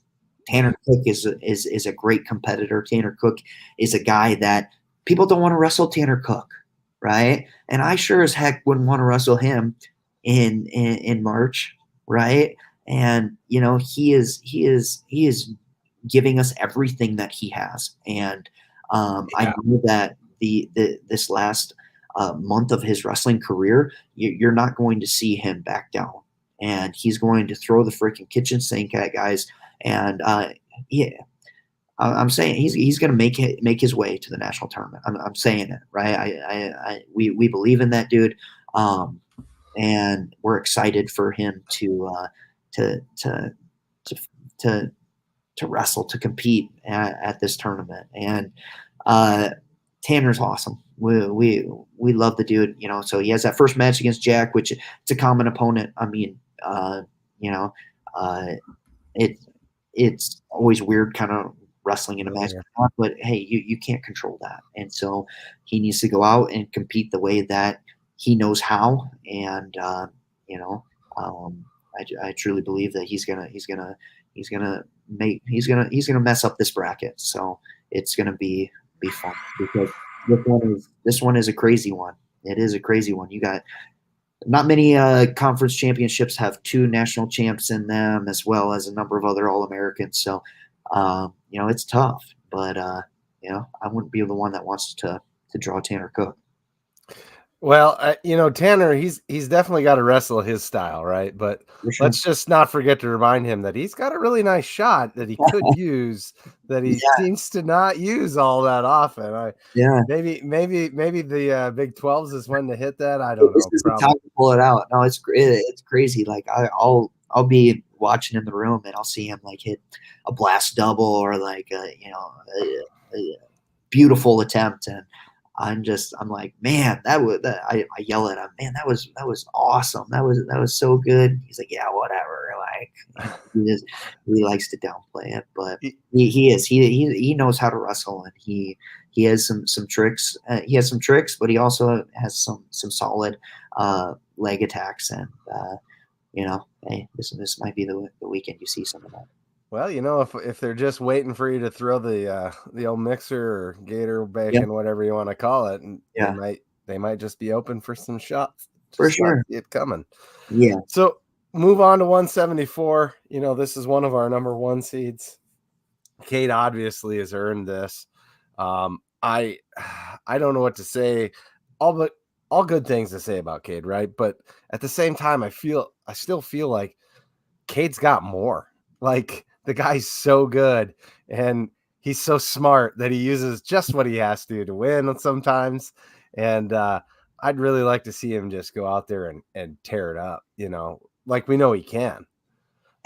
Tanner Cook is a great competitor. Tanner Cook is a guy that people don't want to wrestle Tanner Cook, right? And I sure as heck wouldn't want to wrestle him in March, right? And he is giving us everything that he has. And I know that this last month of his wrestling career, you're not going to see him back down, and he's going to throw the freaking kitchen sink at guys. And I'm saying he's going to make his way to the national tournament. I'm saying it, right? We believe in that dude, and we're excited for him to wrestle, to compete at this tournament. And Tanner's awesome. We love the dude, So he has that first match against Jack, which it's a common opponent. I mean, it's always weird kind of wrestling in a match, but hey, you can't control that. And so he needs to go out and compete the way that he knows how. And I truly believe that he's gonna mess up this bracket. So it's gonna be fun, because this one is a crazy one. It is a crazy one. You got not many conference championships have 2 national champs in them, as well as a number of other All-Americans. So, it's tough, but I wouldn't be the one that wants to draw Tanner Cook. Well, Tanner, he's definitely got to wrestle his style, right? But let's just not forget to remind him that he's got a really nice shot that he could use, that he seems to not use all that often. Maybe the Big 12's is when to hit that. I don't know. This is the time to pull it out. No, it's crazy. Like, I'll be watching in the room, and I'll see him like hit a blast double, or like a beautiful attempt, and I'm like, man, I yell at him, man, that was awesome. That was so good. He's like, yeah, whatever. Like, he likes to downplay it, but he knows how to wrestle, and he has some tricks. He has some tricks, but he also has some solid leg attacks, and hey, this might be the weekend you see some of that. Well, if they're just waiting for you to throw the old mixer or gator bacon, whatever you want to call it, and they might just be open for some shots. For sure, see it coming. Yeah. So move on to 174. This is one of our number 1 seeds. Cade obviously has earned this. I don't know what to say. All good things to say about Cade, right? But at the same time, I still feel like Cade's got more. Like, the guy's so good, and he's so smart that he uses just what he has to win sometimes. And I'd really like to see him just go out there and tear it up, like we know he can.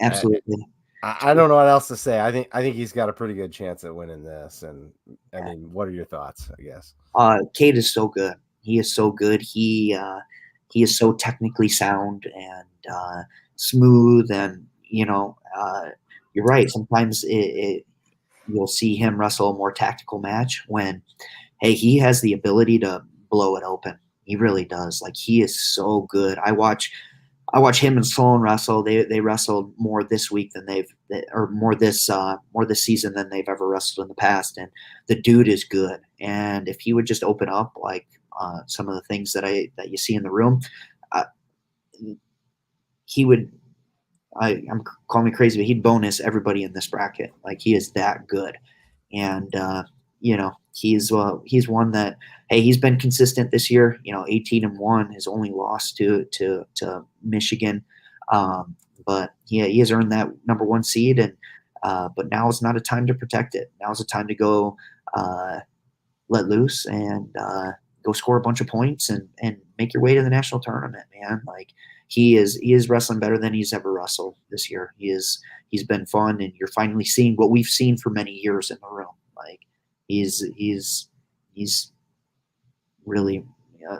Absolutely. I don't know what else to say. I think he's got a pretty good chance at winning this. And I mean, what are your thoughts, I guess? Cade is so good. He is so good. He is so technically sound and smooth, and you're right. Sometimes you'll see him wrestle a more tactical match when, hey, he has the ability to blow it open. He really does. Like, he is so good. I watch him and Sloan wrestle. They wrestled more this week than more this season than they've ever wrestled in the past. And the dude is good. And if he would just open up like some of the things that you see in the room, he would. I'm calling me crazy, but he'd bonus everybody in this bracket. Like, he is that good. And he's one that, hey, he's been consistent this year. 18-1, his only loss to Michigan, but he has earned that number 1 seed. And but now is not a time to protect it. Now is a time to go let loose and go score a bunch of points and make your way to the national tournament, man. Like, he is wrestling better than he's ever wrestled this year. He's been fun, and you're finally seeing what we've seen for many years in the room. Like, he's really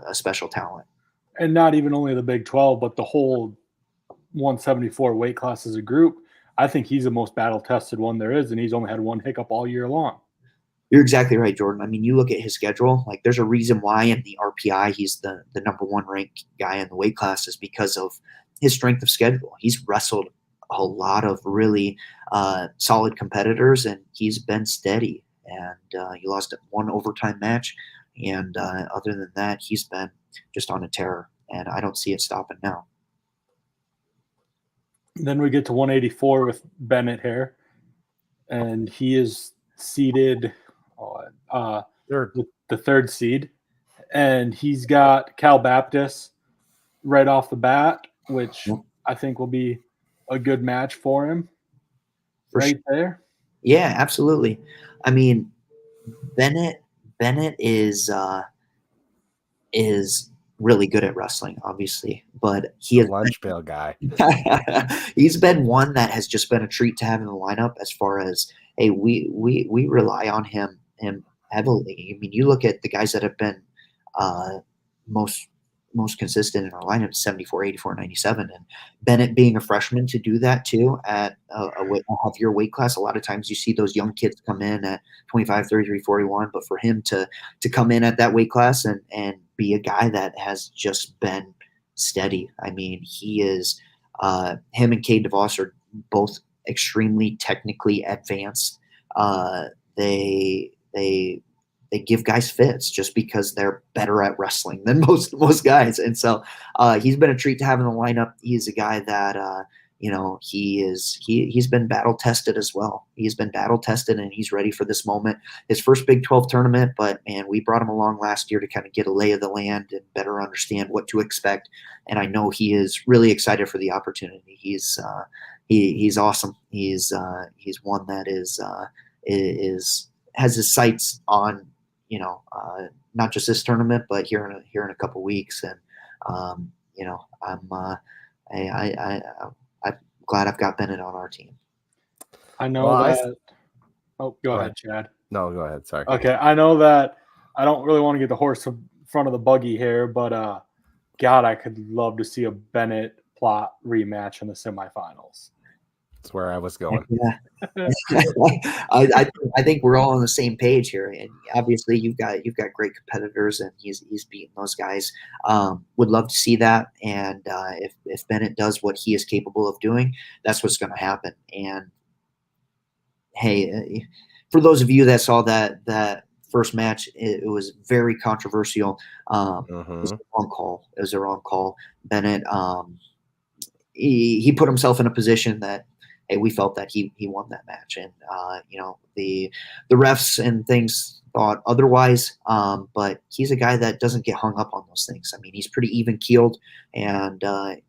a special talent. And not even only the Big 12, but the whole 174 weight class as a group. I think he's the most battle-tested one there is, and he's only had one hiccup all year long. You're exactly right, Jordan. I mean, you look at his schedule, like, there's a reason why in the RPI he's the number 1 ranked guy in the weight class, is because of his strength of schedule. He's wrestled a lot of really solid competitors, and he's been steady. And he lost 1 overtime match. And other than that, he's been just on a tear, and I don't see it stopping now. Then we get to 184 with Bennett here, and he is seeded with the 3rd seed, and he's got Cal Baptist right off the bat, which I think will be a good match for him there. Yeah, absolutely. I mean, Bennett is really good at wrestling, obviously, but he is lunch pail guy. He's been one that has just been a treat to have in the lineup. As far as, hey, we rely on him heavily. I mean, you look at the guys that have been most consistent in our lineup, 74, 84, 97, and Bennett being a freshman to do that too at a heavier weight class. A lot of times you see those young kids come in at 25, 33, 41, but for him to come in at that weight class and be a guy that has just been steady. I mean, he is him and Cade DeVos are both extremely technically advanced. They give guys fits just because they're better at wrestling than most guys. And so he's been a treat to have in the lineup. He's a guy that, he's been battle tested as well. He's been battle tested, and he's ready for this moment. His first Big 12 tournament, but man, we brought him along last year to kind of get a lay of the land and better understand what to expect. And I know he is really excited for the opportunity. He's awesome. He's one that has his sights on, not just this tournament, but here in a couple weeks. And, I'm glad I've got Bennett on our team. I know that. Go ahead, Chad. No, go ahead. Sorry. Okay. I know that I don't really want to get the horse in front of the buggy here, but God, I could love to see a Bennett Plot rematch in the semifinals. That's where I was going. Yeah. I think we're all on the same page here, and obviously you've got great competitors, and he's beating those guys. Would love to see that, and if Bennett does what he is capable of doing, that's what's going to happen. And hey, for those of you that saw that first match, it was very controversial. It was a wrong call. It was a wrong call. Bennett, he put himself in a position that, hey, we felt that he won that match, and the refs and things thought otherwise. But he's a guy that doesn't get hung up on those things. I mean, he's pretty even keeled, and I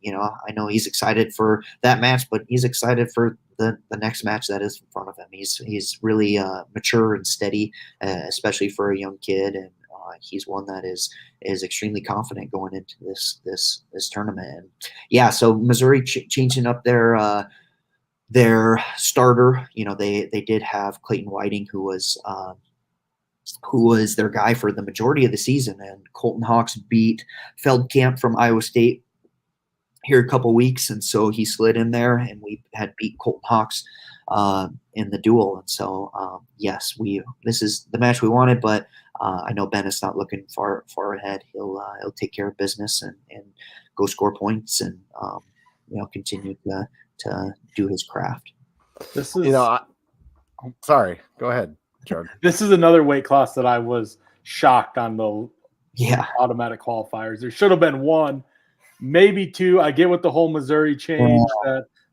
know he's excited for that match, but he's excited for the next match that is in front of him. He's really mature and steady, especially for a young kid, and he's one that is extremely confident going into this tournament. And yeah, so Missouri changing up their starter. They did have Clayton Whiting, who was their guy for the majority of the season, and Colton Hawks beat Feldkamp from Iowa State here a couple weeks, and so he slid in there, and we had beat Colton Hawks in the duel. And so yes, this is the match we wanted, but I know Bennett's not looking far ahead. He'll take care of business and go score points and continue to do his craft. This is sorry, go ahead, Jordan. This is another weight class that I was shocked on the automatic qualifiers. There should have been one, maybe two. I get with the whole Missouri change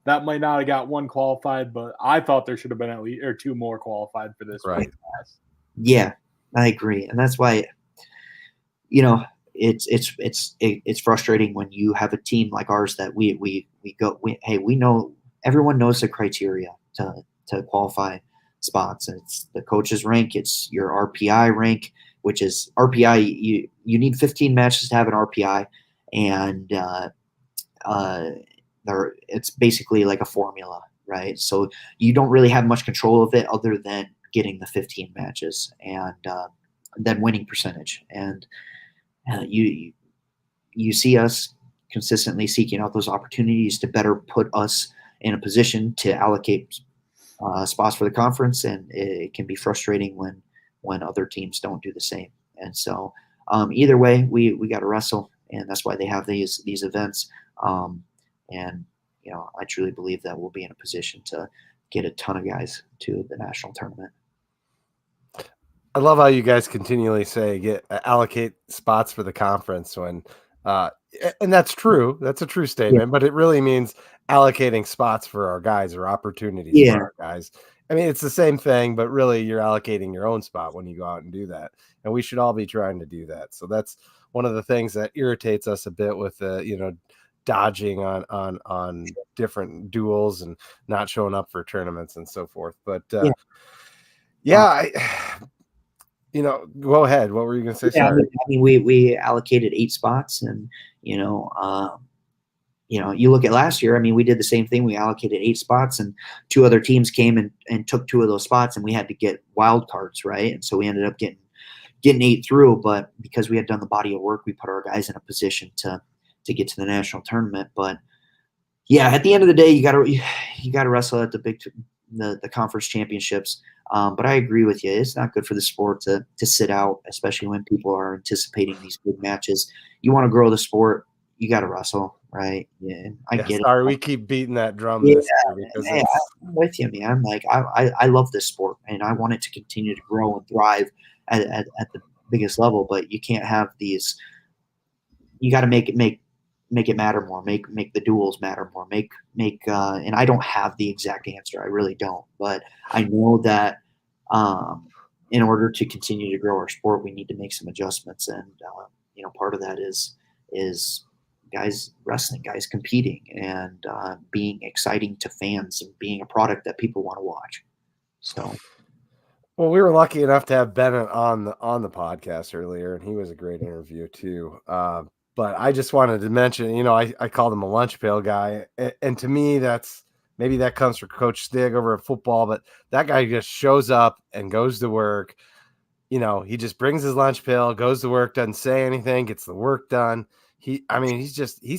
that might not have got one qualified, but I thought there should have been at least or two more qualified for this weight class. Yeah, I agree, and that's why it's frustrating when you have a team like ours that we know everyone knows the criteria to qualify spots, and it's the coach's rank, it's your RPI rank, which is RPI. You need 15 matches to have an RPI, and it's basically like a formula, right? So you don't really have much control of it other than getting the 15 matches and then winning percentage. And you see us consistently seeking out those opportunities to better put us in a position to allocate spots for the conference, and it can be frustrating when other teams don't do the same. And so either way, we got to wrestle, and that's why they have these events. And I truly believe that we'll be in a position to get a ton of guys to the national tournament. I love how you guys continually say allocate spots for the conference when and that's true. That's a true statement, but it really means allocating spots for our guys or opportunities for our guys. I mean, it's the same thing, but really you're allocating your own spot when you go out and do that. And we should all be trying to do that. So that's one of the things that irritates us a bit with dodging on different duels and not showing up for tournaments and so forth. But go ahead. What were you going to say? Yeah, I mean, we allocated 8 spots, and you look at last year. I mean, we did the same thing. We allocated 8 spots, and 2 other teams came and took 2 of those spots, and we had to get wild cards, right? And so we ended up getting 8 through. But because we had done the body of work, we put our guys in a position to get to the national tournament. But yeah, at the end of the day, you gotta wrestle at the conference championships. But I agree with you. It's not good for the sport to sit out, especially when people are anticipating these big matches. You want to grow the sport, you got to wrestle, right? Yeah, I get it. Sorry, we keep beating that drum. This year because I'm with you, man. Like I love this sport, and I want it to continue to grow and thrive at the biggest level. But you can't have these. You got to make it matter more. Make the duels matter more. And I don't have the exact answer. I really don't. But I know that in order to continue to grow our sport, we need to make some adjustments. And part of that is guys wrestling, guys competing, and being exciting to fans and being a product that people want to watch. So. Well, we were lucky enough to have Bennett on the podcast earlier, and he was a great interview too. But I just wanted to mention, I called him a lunch pail guy. And to me, maybe that comes from Coach Stig over at football, but that guy just shows up and goes to work, you know, he just brings his lunch pail, goes to work, doesn't say anything, gets the work done. He's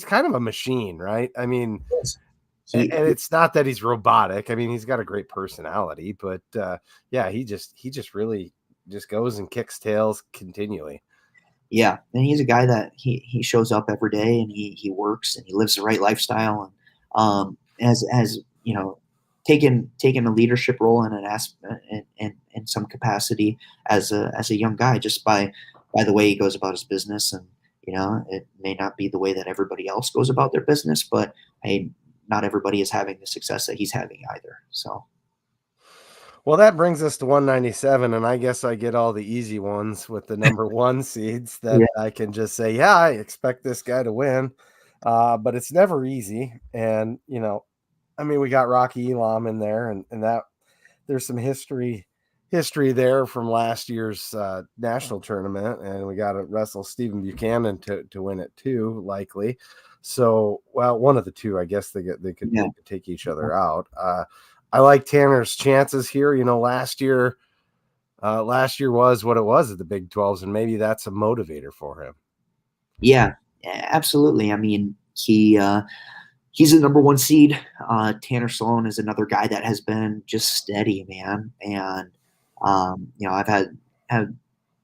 kind of a machine, right? I mean, and it's not that he's robotic. I mean, he's got a great personality, but yeah, he just really just goes and kicks tails continually. Yeah, and he's a guy that he shows up every day, and he works, and he lives the right lifestyle, and as you know, taking a leadership role in in some capacity as a young guy, just by the way he goes about his business. And you know, it may not be the way that everybody else goes about their business, but hey, not everybody is having the success that he's having either. So. Well, that brings us to 197, and I guess I get all the easy ones with the number 1 seeds that I can just say, yeah, I expect this guy to win. But it's never easy. And, you know, I mean, we got Rocky Elam in there, and that there's some history there from last year's national tournament, and we got to wrestle Stephen Buchanan to win it too, likely. So, well, one of the two, I guess they could take each other out. I like Tanner's chances here. You know, last year was what it was at the Big 12s, and maybe that's a motivator for him. Yeah, absolutely. I mean, he's the number 1 seed. Tanner Sloan is another guy that has been just steady, man. And you know, I've had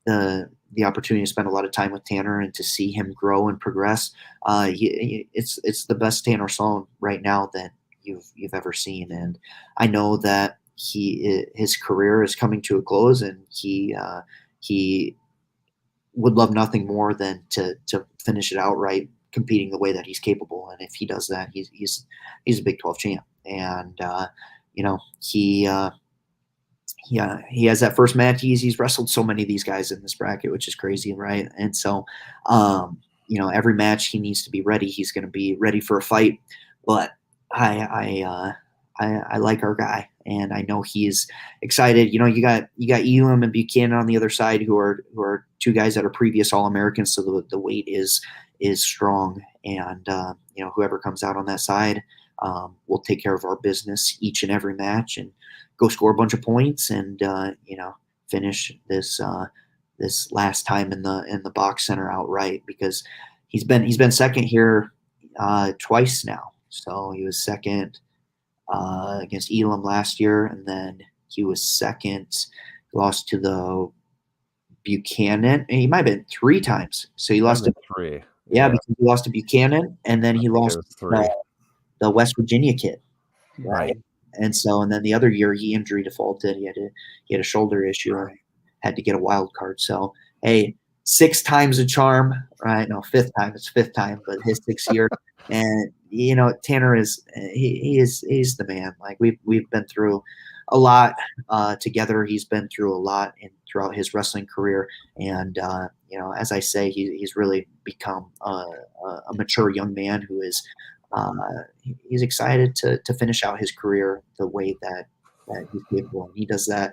the opportunity to spend a lot of time with Tanner and to see him grow and progress. It's the best Tanner Sloan right now that you've ever seen. And I know that his career is coming to a close, and he would love nothing more than to finish it outright, competing the way that he's capable. And if he does that, he's a Big 12 champ. And you know, he has that first match. He's wrestled so many of these guys in this bracket, which is crazy, right? And so you know, every match he needs to be ready. He's going to be ready for a fight. But I like our guy, and I know he's excited. You know, you got Elam and Buchanan on the other side, who are 2 guys that are previous All-Americans, so the weight is strong. And you know, whoever comes out on that side, we'll take care of our business each and every match and go score a bunch of points, and you know, finish this last time in the box center outright, because he's been second here twice now. So he was second against Elam last year, and then he was second, lost to the Buchanan. And he might have been 3 times. So he lost to 3. Yeah, because he lost to Buchanan, and then he lost the West Virginia kid. Right. And so, and then the other year he injury defaulted. He had a shoulder issue, and had to get a wild card. So, hey, 6 times a charm, right? No, 5th time. It's 5th time, but his 6th year. And you know, Tanner is he's the man. Like we've been through a lot together. He's been through a lot throughout his wrestling career, and you know, as I say, he's really become a mature young man who is he's excited to finish out his career the way that he's capable. And he does that,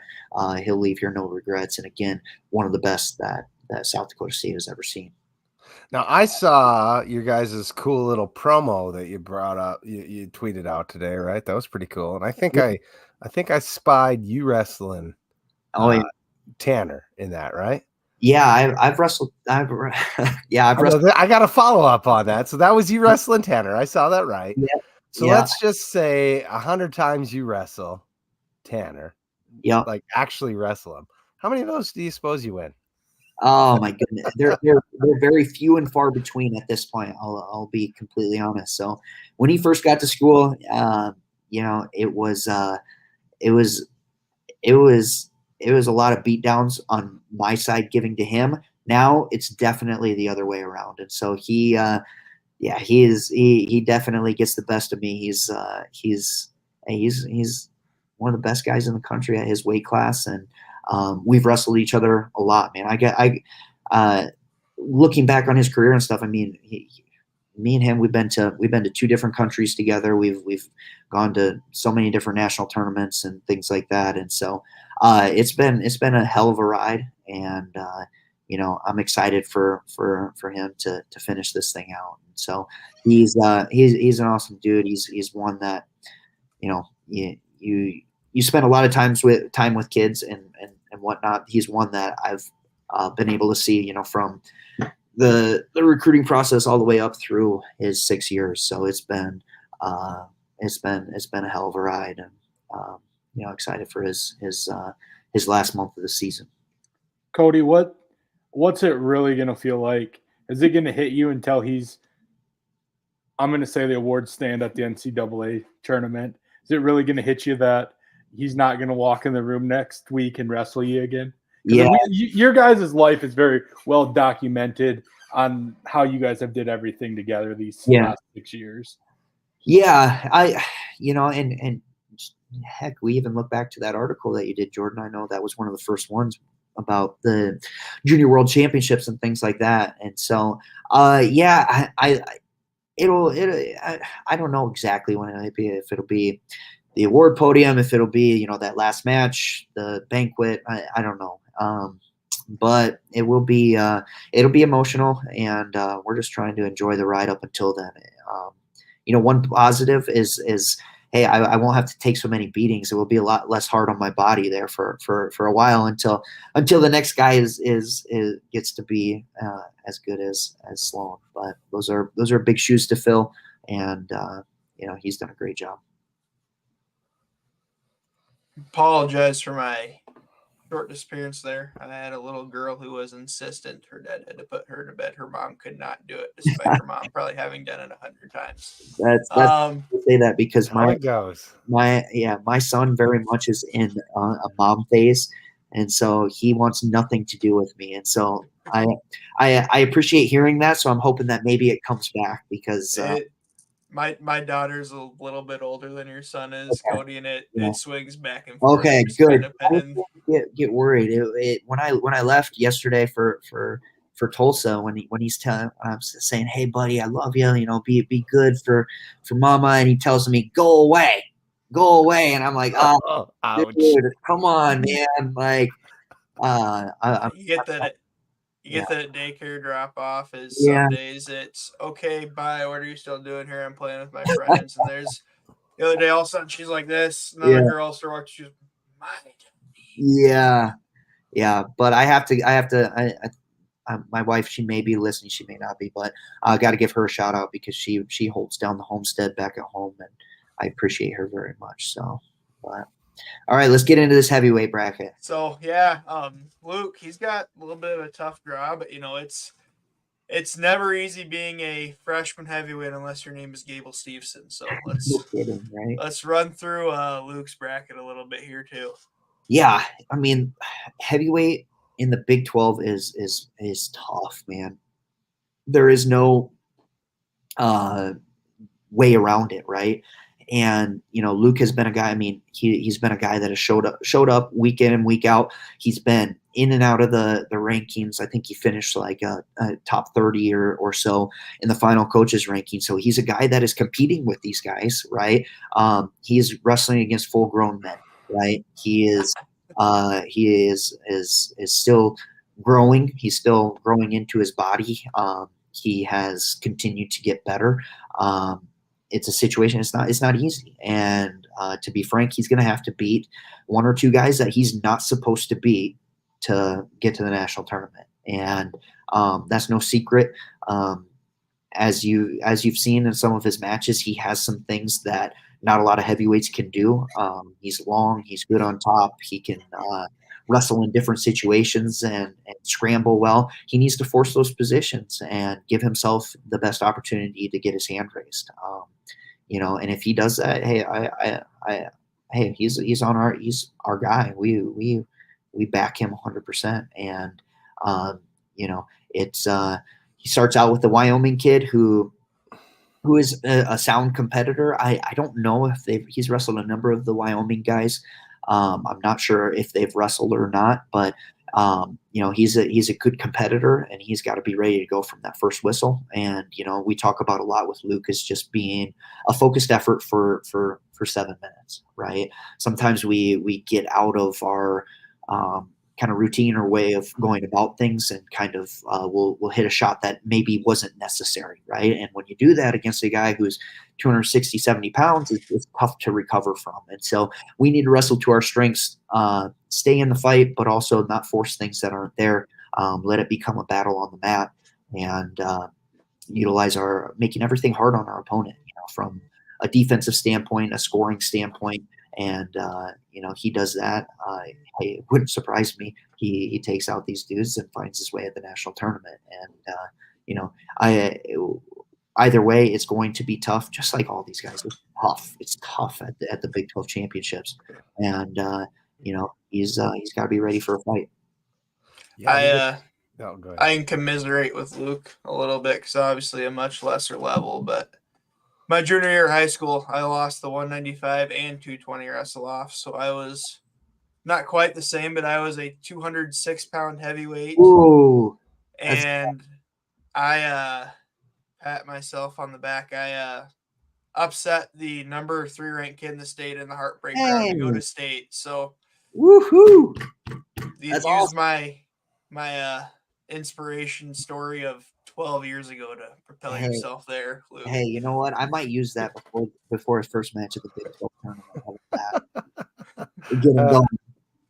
he'll leave here no regrets. And again, one of the best that South Dakota State has ever seen. Now, I saw your guys' cool little promo that you brought up. You tweeted out today, right? That was pretty cool. And I think I spied you wrestling Tanner in that, right? Yeah, I've wrestled. I've wrestled. I got a follow up on that. So that was you wrestling Tanner. I saw that right. Yeah. So let's just say 100 times you wrestle Tanner. Yeah. Like actually wrestle him. How many of those do you suppose you win? Oh my goodness, they're very few and far between at this point. I'll be completely honest. So when he first got to school, you know, it was a lot of beatdowns on my side giving to him. Now it's definitely the other way around, and so he definitely gets the best of me. He's one of the best guys in the country at his weight class, and we've wrestled each other a lot, man. Looking back on his career and stuff, I mean, me and him, we've been to 2 different countries together. We've gone to so many different national tournaments and things like that. And so it's been a hell of a ride. And you know, I'm excited for him to finish this thing out. And so he's an awesome dude. He's one that, you know, you spend a lot of time with kids, and whatnot. He's one that I've been able to see, you know, from the recruiting process all the way up through his 6 years. So it's been a hell of a ride, and you know, excited for his last month of the season. Cody, what's it really going to feel like? Is it going to hit you until I'm going to say the awards stand at the NCAA tournament? Is it really going to hit you that he's not going to walk in the room next week and wrestle you again? Yeah. Your guys' life is very well documented on how you guys have did everything together these last 6 years. Yeah, you know, and heck, we even look back to that article that you did, Jordan. I know that was one of the first ones about the Junior World Championships and things like that. And so, yeah, I don't know exactly when it'll be, if it'll be the award podium, if it'll be, you know, that last match, the banquet, I don't know. But it will be, it'll be emotional, and we're just trying to enjoy the ride up until then. You know, one positive is hey, I won't have to take so many beatings. It will be a lot less hard on my body there for a while until the next guy is gets to be as good as Sloan. But those are big shoes to fill, and you know, he's done a great job. Apologize for my short disappearance there. I had a little girl who was insistent. Her dad had to put her to bed. Her mom could not do it, despite her mom probably having done it 100 times. That's I say that because my son very much is in a mom phase, and so he wants nothing to do with me. And so I appreciate hearing that. So I'm hoping that maybe it comes back, because my daughter's a little bit older than your son is, okay. Cody, and it swings back and forth. Okay, good. Get worried. When I left yesterday for Tulsa, when he's telling, I'm saying, hey buddy, I love you, you know, be good for mama, and he tells me, go away, and I'm like, oh, dude, come on, man, like, you get that. You get that daycare drop off is some days it's okay, bye, what are you still doing here? I'm playing with my friends. And there's the other day, all of a sudden she's like this, another girl started watching, she's my daddy. Yeah. But I have to, my wife, she may be listening, she may not be, but I got to give her a shout out, because she holds down the homestead back at home, and I appreciate her very much. So, but all right, let's get into this heavyweight bracket. So Luke, he's got a little bit of a tough draw, but you know, it's never easy being a freshman heavyweight unless your name is Gable Steveson. So let's run through Luke's bracket a little bit here too. Yeah, I mean, heavyweight in the Big 12 is tough, man. There is no way around it, right? And, you know, Luke has been a guy, I mean, he's been a guy that has showed up week in and week out. He's been in and out of the rankings. I think he finished like a top 30 or so in the final coaches ranking. So he's a guy that is competing with these guys, right? He is wrestling against full grown men, right? He is still growing. He's still growing into his body. He has continued to get better. It's a situation. It's not easy, and to be frank, he's going to have to beat one or two guys that he's not supposed to beat to get to the national tournament, and that's no secret. As you've seen in some of his matches, he has some things that not a lot of heavyweights can do. He's long, he's good on top, he can wrestle in different situations and scramble well. He needs to force those positions and give himself the best opportunity to get his hand raised. You know, and if he does that, hey, he's our guy. We back him 100%. And you know, it's he starts out with the Wyoming kid who is a sound competitor. I don't know if he's wrestled a number of the Wyoming guys. I'm not sure if they've wrestled or not, but you know, he's a good competitor, and he's got to be ready to go from that first whistle. And you know, we talk about a lot with Lucas just being a focused effort for 7 minutes, right? Sometimes we get out of our kind of routine or way of going about things, and kind of we'll hit a shot that maybe wasn't necessary, right? And when you do that against a guy who's 260, 70 pounds, it's tough to recover from. And so we need to wrestle to our strengths stay in the fight, but also not force things that aren't there. Let it become a battle on the mat, and utilize making everything hard on our opponent, from a defensive standpoint, a scoring standpoint. And, he does that. It wouldn't surprise me. He takes out these dudes and finds his way at the national tournament. And, either way, it's going to be tough, just like all these guys. It's tough at the Big 12 championships. And, he's got to be ready for a fight. Yeah, I can commiserate with Luke a little bit because obviously a much lesser level, but my junior year of high school, I lost the 195 and 220 wrestle off. So I was not quite the same, but I was a 206-pound heavyweight. Ooh, and I pat myself on the back. I upset the number 3 ranked kid in the state in the heartbreak round to go to state. So woohoo! Use awesome. my inspiration story of 12 years ago to propel yourself there, Luke. Hey, you know what? I might use that before his first match at the Big 12 tournament. Get him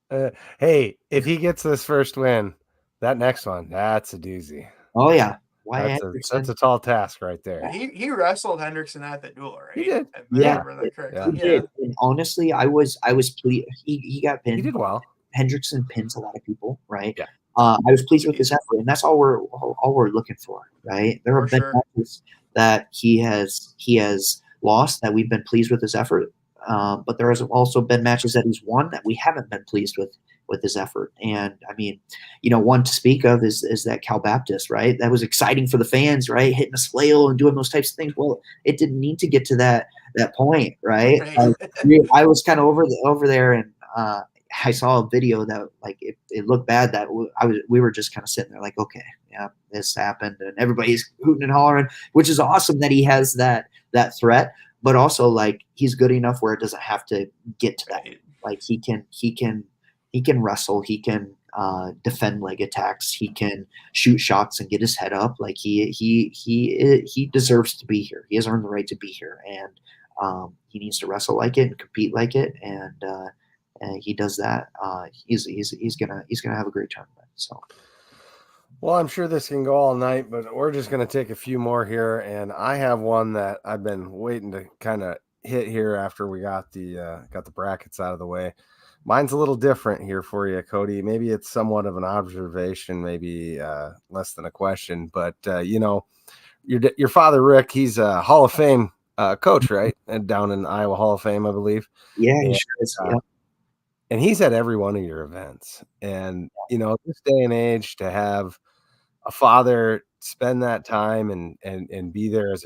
going. Hey, if he gets this first win, that next one, that's a doozy. Oh yeah. That's a tall task right there. He wrestled Hendrickson at the duel, right? He did. Yeah. He did. And honestly, I was pleased. He got pinned. He did well. Hendrickson pins a lot of people, right? Yeah. I was pleased with his effort, and that's all we're looking for, right? There have been matches that he has lost that we've been pleased with his effort, but there has also been matches that he's won that we haven't been pleased with his effort. And I mean, one to speak of is that Cal Baptist, right? That was exciting for the fans, right? Hitting a flail and doing those types of things. Well, it didn't need to get to that point, right? I was kind of over there, and I saw a video that it looked bad that we were just kind of sitting there like, okay, yeah, this happened, and everybody's hooting and hollering, which is awesome that he has that threat, but also like he's good enough where it doesn't have to get to that. Like he can wrestle, he can defend leg attacks, he can shoot shots and get his head up. Like he deserves to be here. He has earned the right to be here, and he needs to wrestle like it and compete like it, and he does that. He's gonna have a great tournament. So, well, I'm sure this can go all night, but we're just gonna take a few more here, and I have one that I've been waiting to kind of hit here after we got the brackets out of the way. Mine's a little different here for you, Cody. Maybe it's somewhat of an observation, maybe less than a question, but your father Rick, he's a Hall of Fame coach, right? And down in Iowa Hall of Fame, I believe. Yeah, he sure is. And he's at every one of your events. And, this day and age, to have a father spend that time and be there as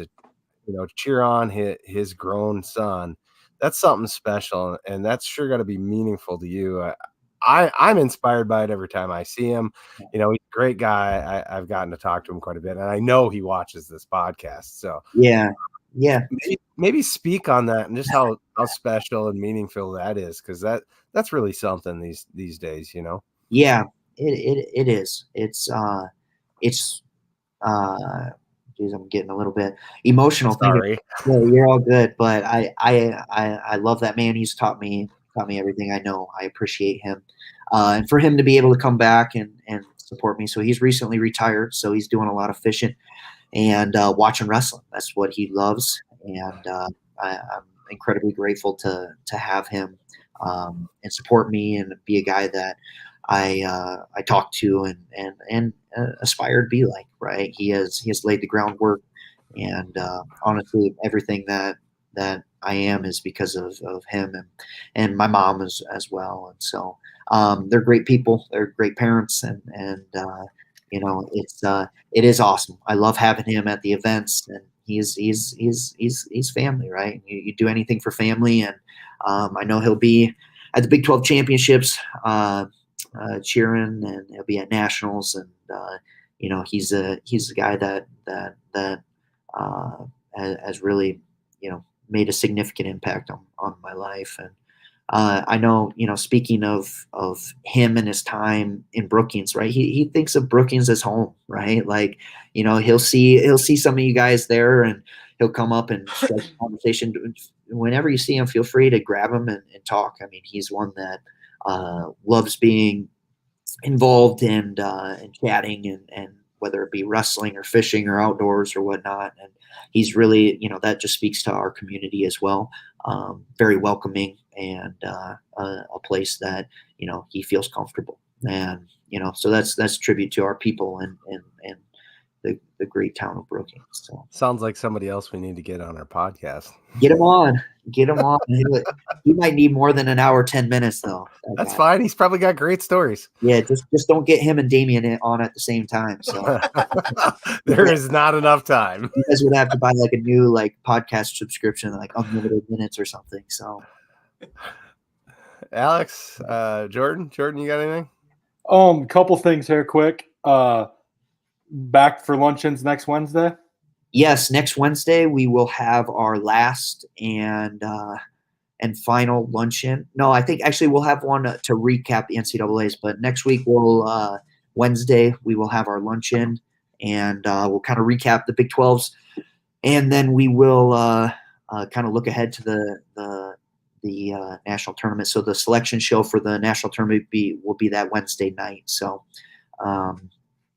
cheer on his grown son, that's something special. And that's sure got to be meaningful to you. I'm inspired by it every time I see him. He's a great guy. I've gotten to talk to him quite a bit, and I know he watches this podcast. So yeah. Maybe speak on that and just how special and meaningful that is, because that's really something these days, Yeah, it is. It's geez, I'm getting a little bit emotional. Sorry. Yeah, you're all good, but I love that man. He's taught me everything I know. I appreciate him, and for him to be able to come back and support me. So he's recently retired, so he's doing a lot of fishing and watching wrestling. That's what he loves, and I'm incredibly grateful to have him and support me and be a guy that I talk to and aspire to be like. Right, he has laid the groundwork, and honestly, everything that I am is because of him and my mom as well. And so they're great people. They're great parents, and it is awesome. I love having him at the events, and he's family, right? You do anything for family, and I know he'll be at the Big 12 championships cheering, and he'll be at nationals, and he's a guy that has really made a significant impact on my life. And I know, speaking of him and his time in Brookings, right? He thinks of Brookings as home, right? Like, he'll see some of you guys there, and he'll come up and start a conversation. Whenever you see him, feel free to grab him and talk. I mean, he's one that loves being involved and chatting and whether it be wrestling or fishing or outdoors or whatnot. And he's really, that just speaks to our community as well. Very welcoming and a place that, he feels comfortable. And, so that's tribute to our people and the great town of Brookings. So sounds like somebody else we need to get on our podcast. Get him on. He might need more than an hour, 10 minutes though. That's fine. He's probably got great stories. Yeah, just don't get him and Damien on at the same time. So there is not enough time. You guys would have to buy like a new podcast subscription, like unlimited minutes or something. So Alex, Jordan, you got anything? Couple things here quick. Back for luncheons next Wednesday? Yes, next Wednesday we will have our last and final luncheon. No, I think actually we'll have one to recap the NCAAs, but next week Wednesday we will have our luncheon and we'll kind of recap the Big 12's, and then we will kind of look ahead to the national tournament. So the selection show for the national tournament will be that Wednesday night. So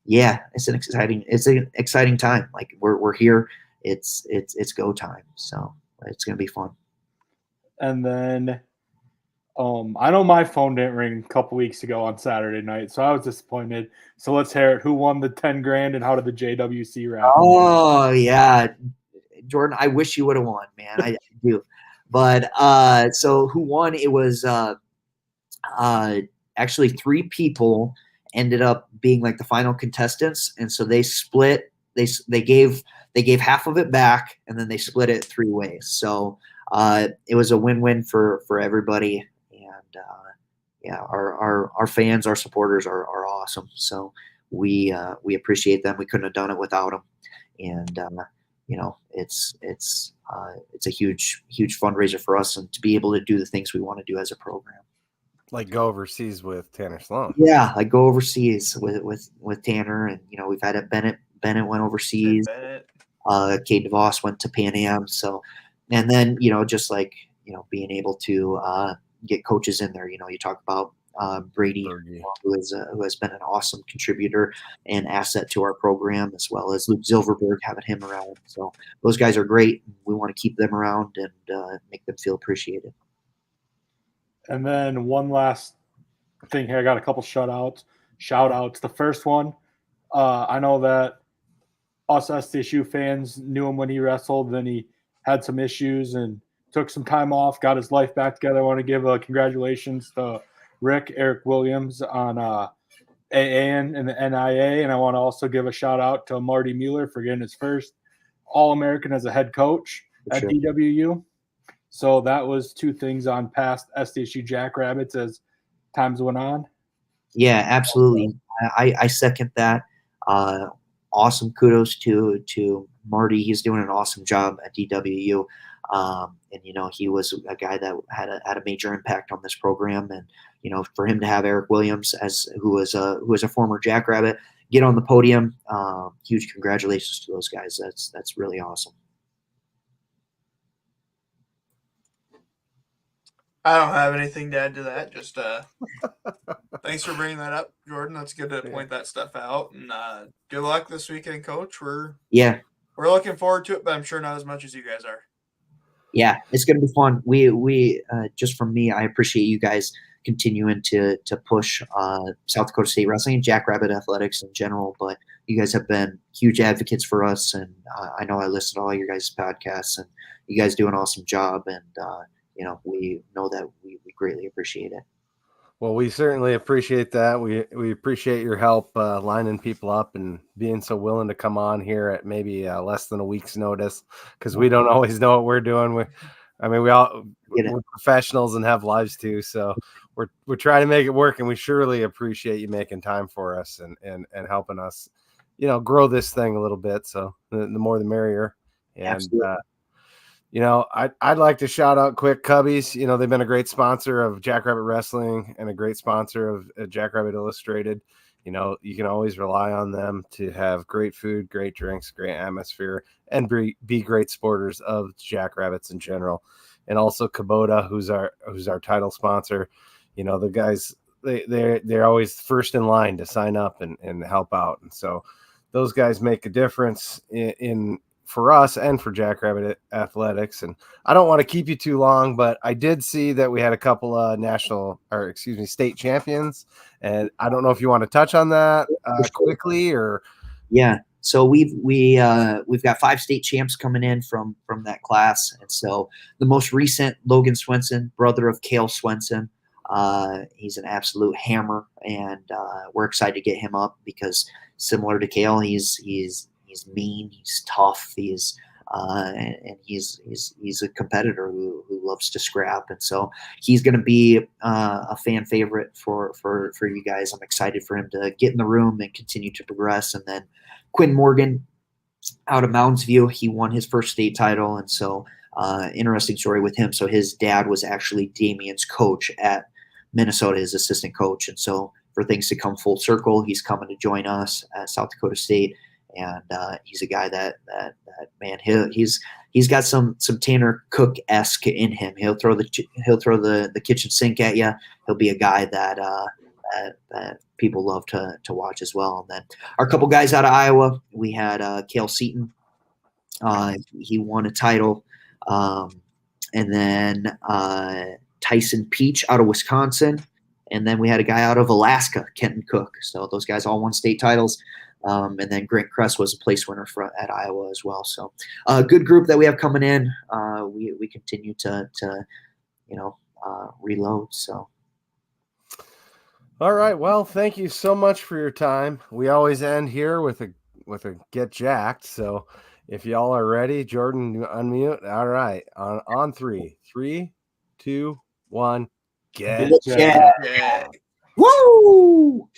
yeah, it's an exciting time. Like we're here. It's go time. So it's gonna be fun. And then I know my phone didn't ring a couple weeks ago on Saturday night, so I was disappointed. So let's hear it. Who won the 10 grand and how did the JWC raffle? Oh yeah, Jordan, I wish you would have won, man. I do. But so who won? It was actually 3 people ended up being like the final contestants, and so they split. They gave half of it back, and then they split it 3 ways. So it was a win-win for everybody, and yeah, our fans, our supporters are awesome. So we appreciate them. We couldn't have done it without them, and it's a huge fundraiser for us, and to be able to do the things we want to do as a program. Like go overseas with Tanner Sloan. Yeah, like go overseas with Tanner, and we've had it. Bennett went overseas. Kate DeVos went to Pan Am. So, and then just being able to get coaches in there. You talk about Brady, who has been an awesome contributor and asset to our program, as well as Luke Zilverberg, having him around. So those guys are great. We want to keep them around and make them feel appreciated. And then one last thing here. I got a couple shout outs. The first one, I know that us SDSU fans knew him when he wrestled. Then he had some issues and took some time off, got his life back together. I want to give congratulations to Eric Williams on AA and the NIA. And I want to also give a shout out to Marty Mueller for getting his first All-American as a head coach at DWU. So that was 2 things on past SDSU Jackrabbits as times went on. Yeah, absolutely. I second that. Awesome kudos to Marty. He's doing an awesome job at DWU. And he was a guy that had a major impact on this program. And for him to have Eric Williams who was a former Jackrabbit get on the podium, huge congratulations to those guys. That's really awesome. I don't have anything to add to that. Just thanks for bringing that up, Jordan. That's good to point that stuff out. And good luck this weekend, Coach. We're looking forward to it, but I'm sure not as much as you guys are. Yeah, it's going to be fun. We just from me, I appreciate you guys continuing to push South Dakota State wrestling and Jackrabbit athletics in general. But you guys have been huge advocates for us, and I know I listen to all your guys' podcasts, and you guys do an awesome job. And we know that we greatly appreciate it. Well, we certainly appreciate that. We appreciate your help lining people up and being so willing to come on here at maybe less than a week's notice, because we don't always know what we're doing. We're professionals and have lives too, so we're trying to make it work, and we surely appreciate you making time for us and helping us, grow this thing a little bit. So the more the merrier. And I'd like to shout out quick Cubbies. They've been a great sponsor of Jackrabbit Wrestling and a great sponsor of Jackrabbit Illustrated. You can always rely on them to have great food, great drinks, great atmosphere, and be great supporters of Jackrabbits in general. And also Kubota, who's our title sponsor. the guys, they're always first in line to sign up and help out. And so those guys make a difference in for us and for Jackrabbit Athletics. And I don't want to keep you too long, but I did see that we had a couple of state champions. And I don't know if you want to touch on that quickly or. Yeah. So we've got 5 state champs coming in from that class. And so the most recent, Logan Swenson, brother of Cale Swenson, he's an absolute hammer, and we're excited to get him up because similar to Cale, he's mean, he's tough, and he's a competitor who loves to scrap, and so he's going to be a fan favorite for you guys. I'm excited for him to get in the room and continue to progress. And then Quinn Morgan out of Mounds View, he won his first state title, and so interesting story with him. So his dad was actually Damien's coach at Minnesota, his assistant coach, and so for things to come full circle, he's coming to join us at South Dakota State. And he's a guy that man, he's got some Tanner Cook-esque in him. He'll throw the kitchen sink at you. He'll be a guy that people love to watch as well. And then our couple guys out of Iowa, we had Cale Seaton. He won a title, and then Tyson Peach out of Wisconsin, and then we had a guy out of Alaska, Kenton Cook. So those guys all won state titles. And then Grant Kress was a place winner at Iowa as well. So a good group that we have coming in. We continue to reload. So. All right. Well, thank you so much for your time. We always end here with a get jacked. So if y'all are ready, Jordan, unmute. All right. On 3, 3, 2, 1, get jacked. Woo!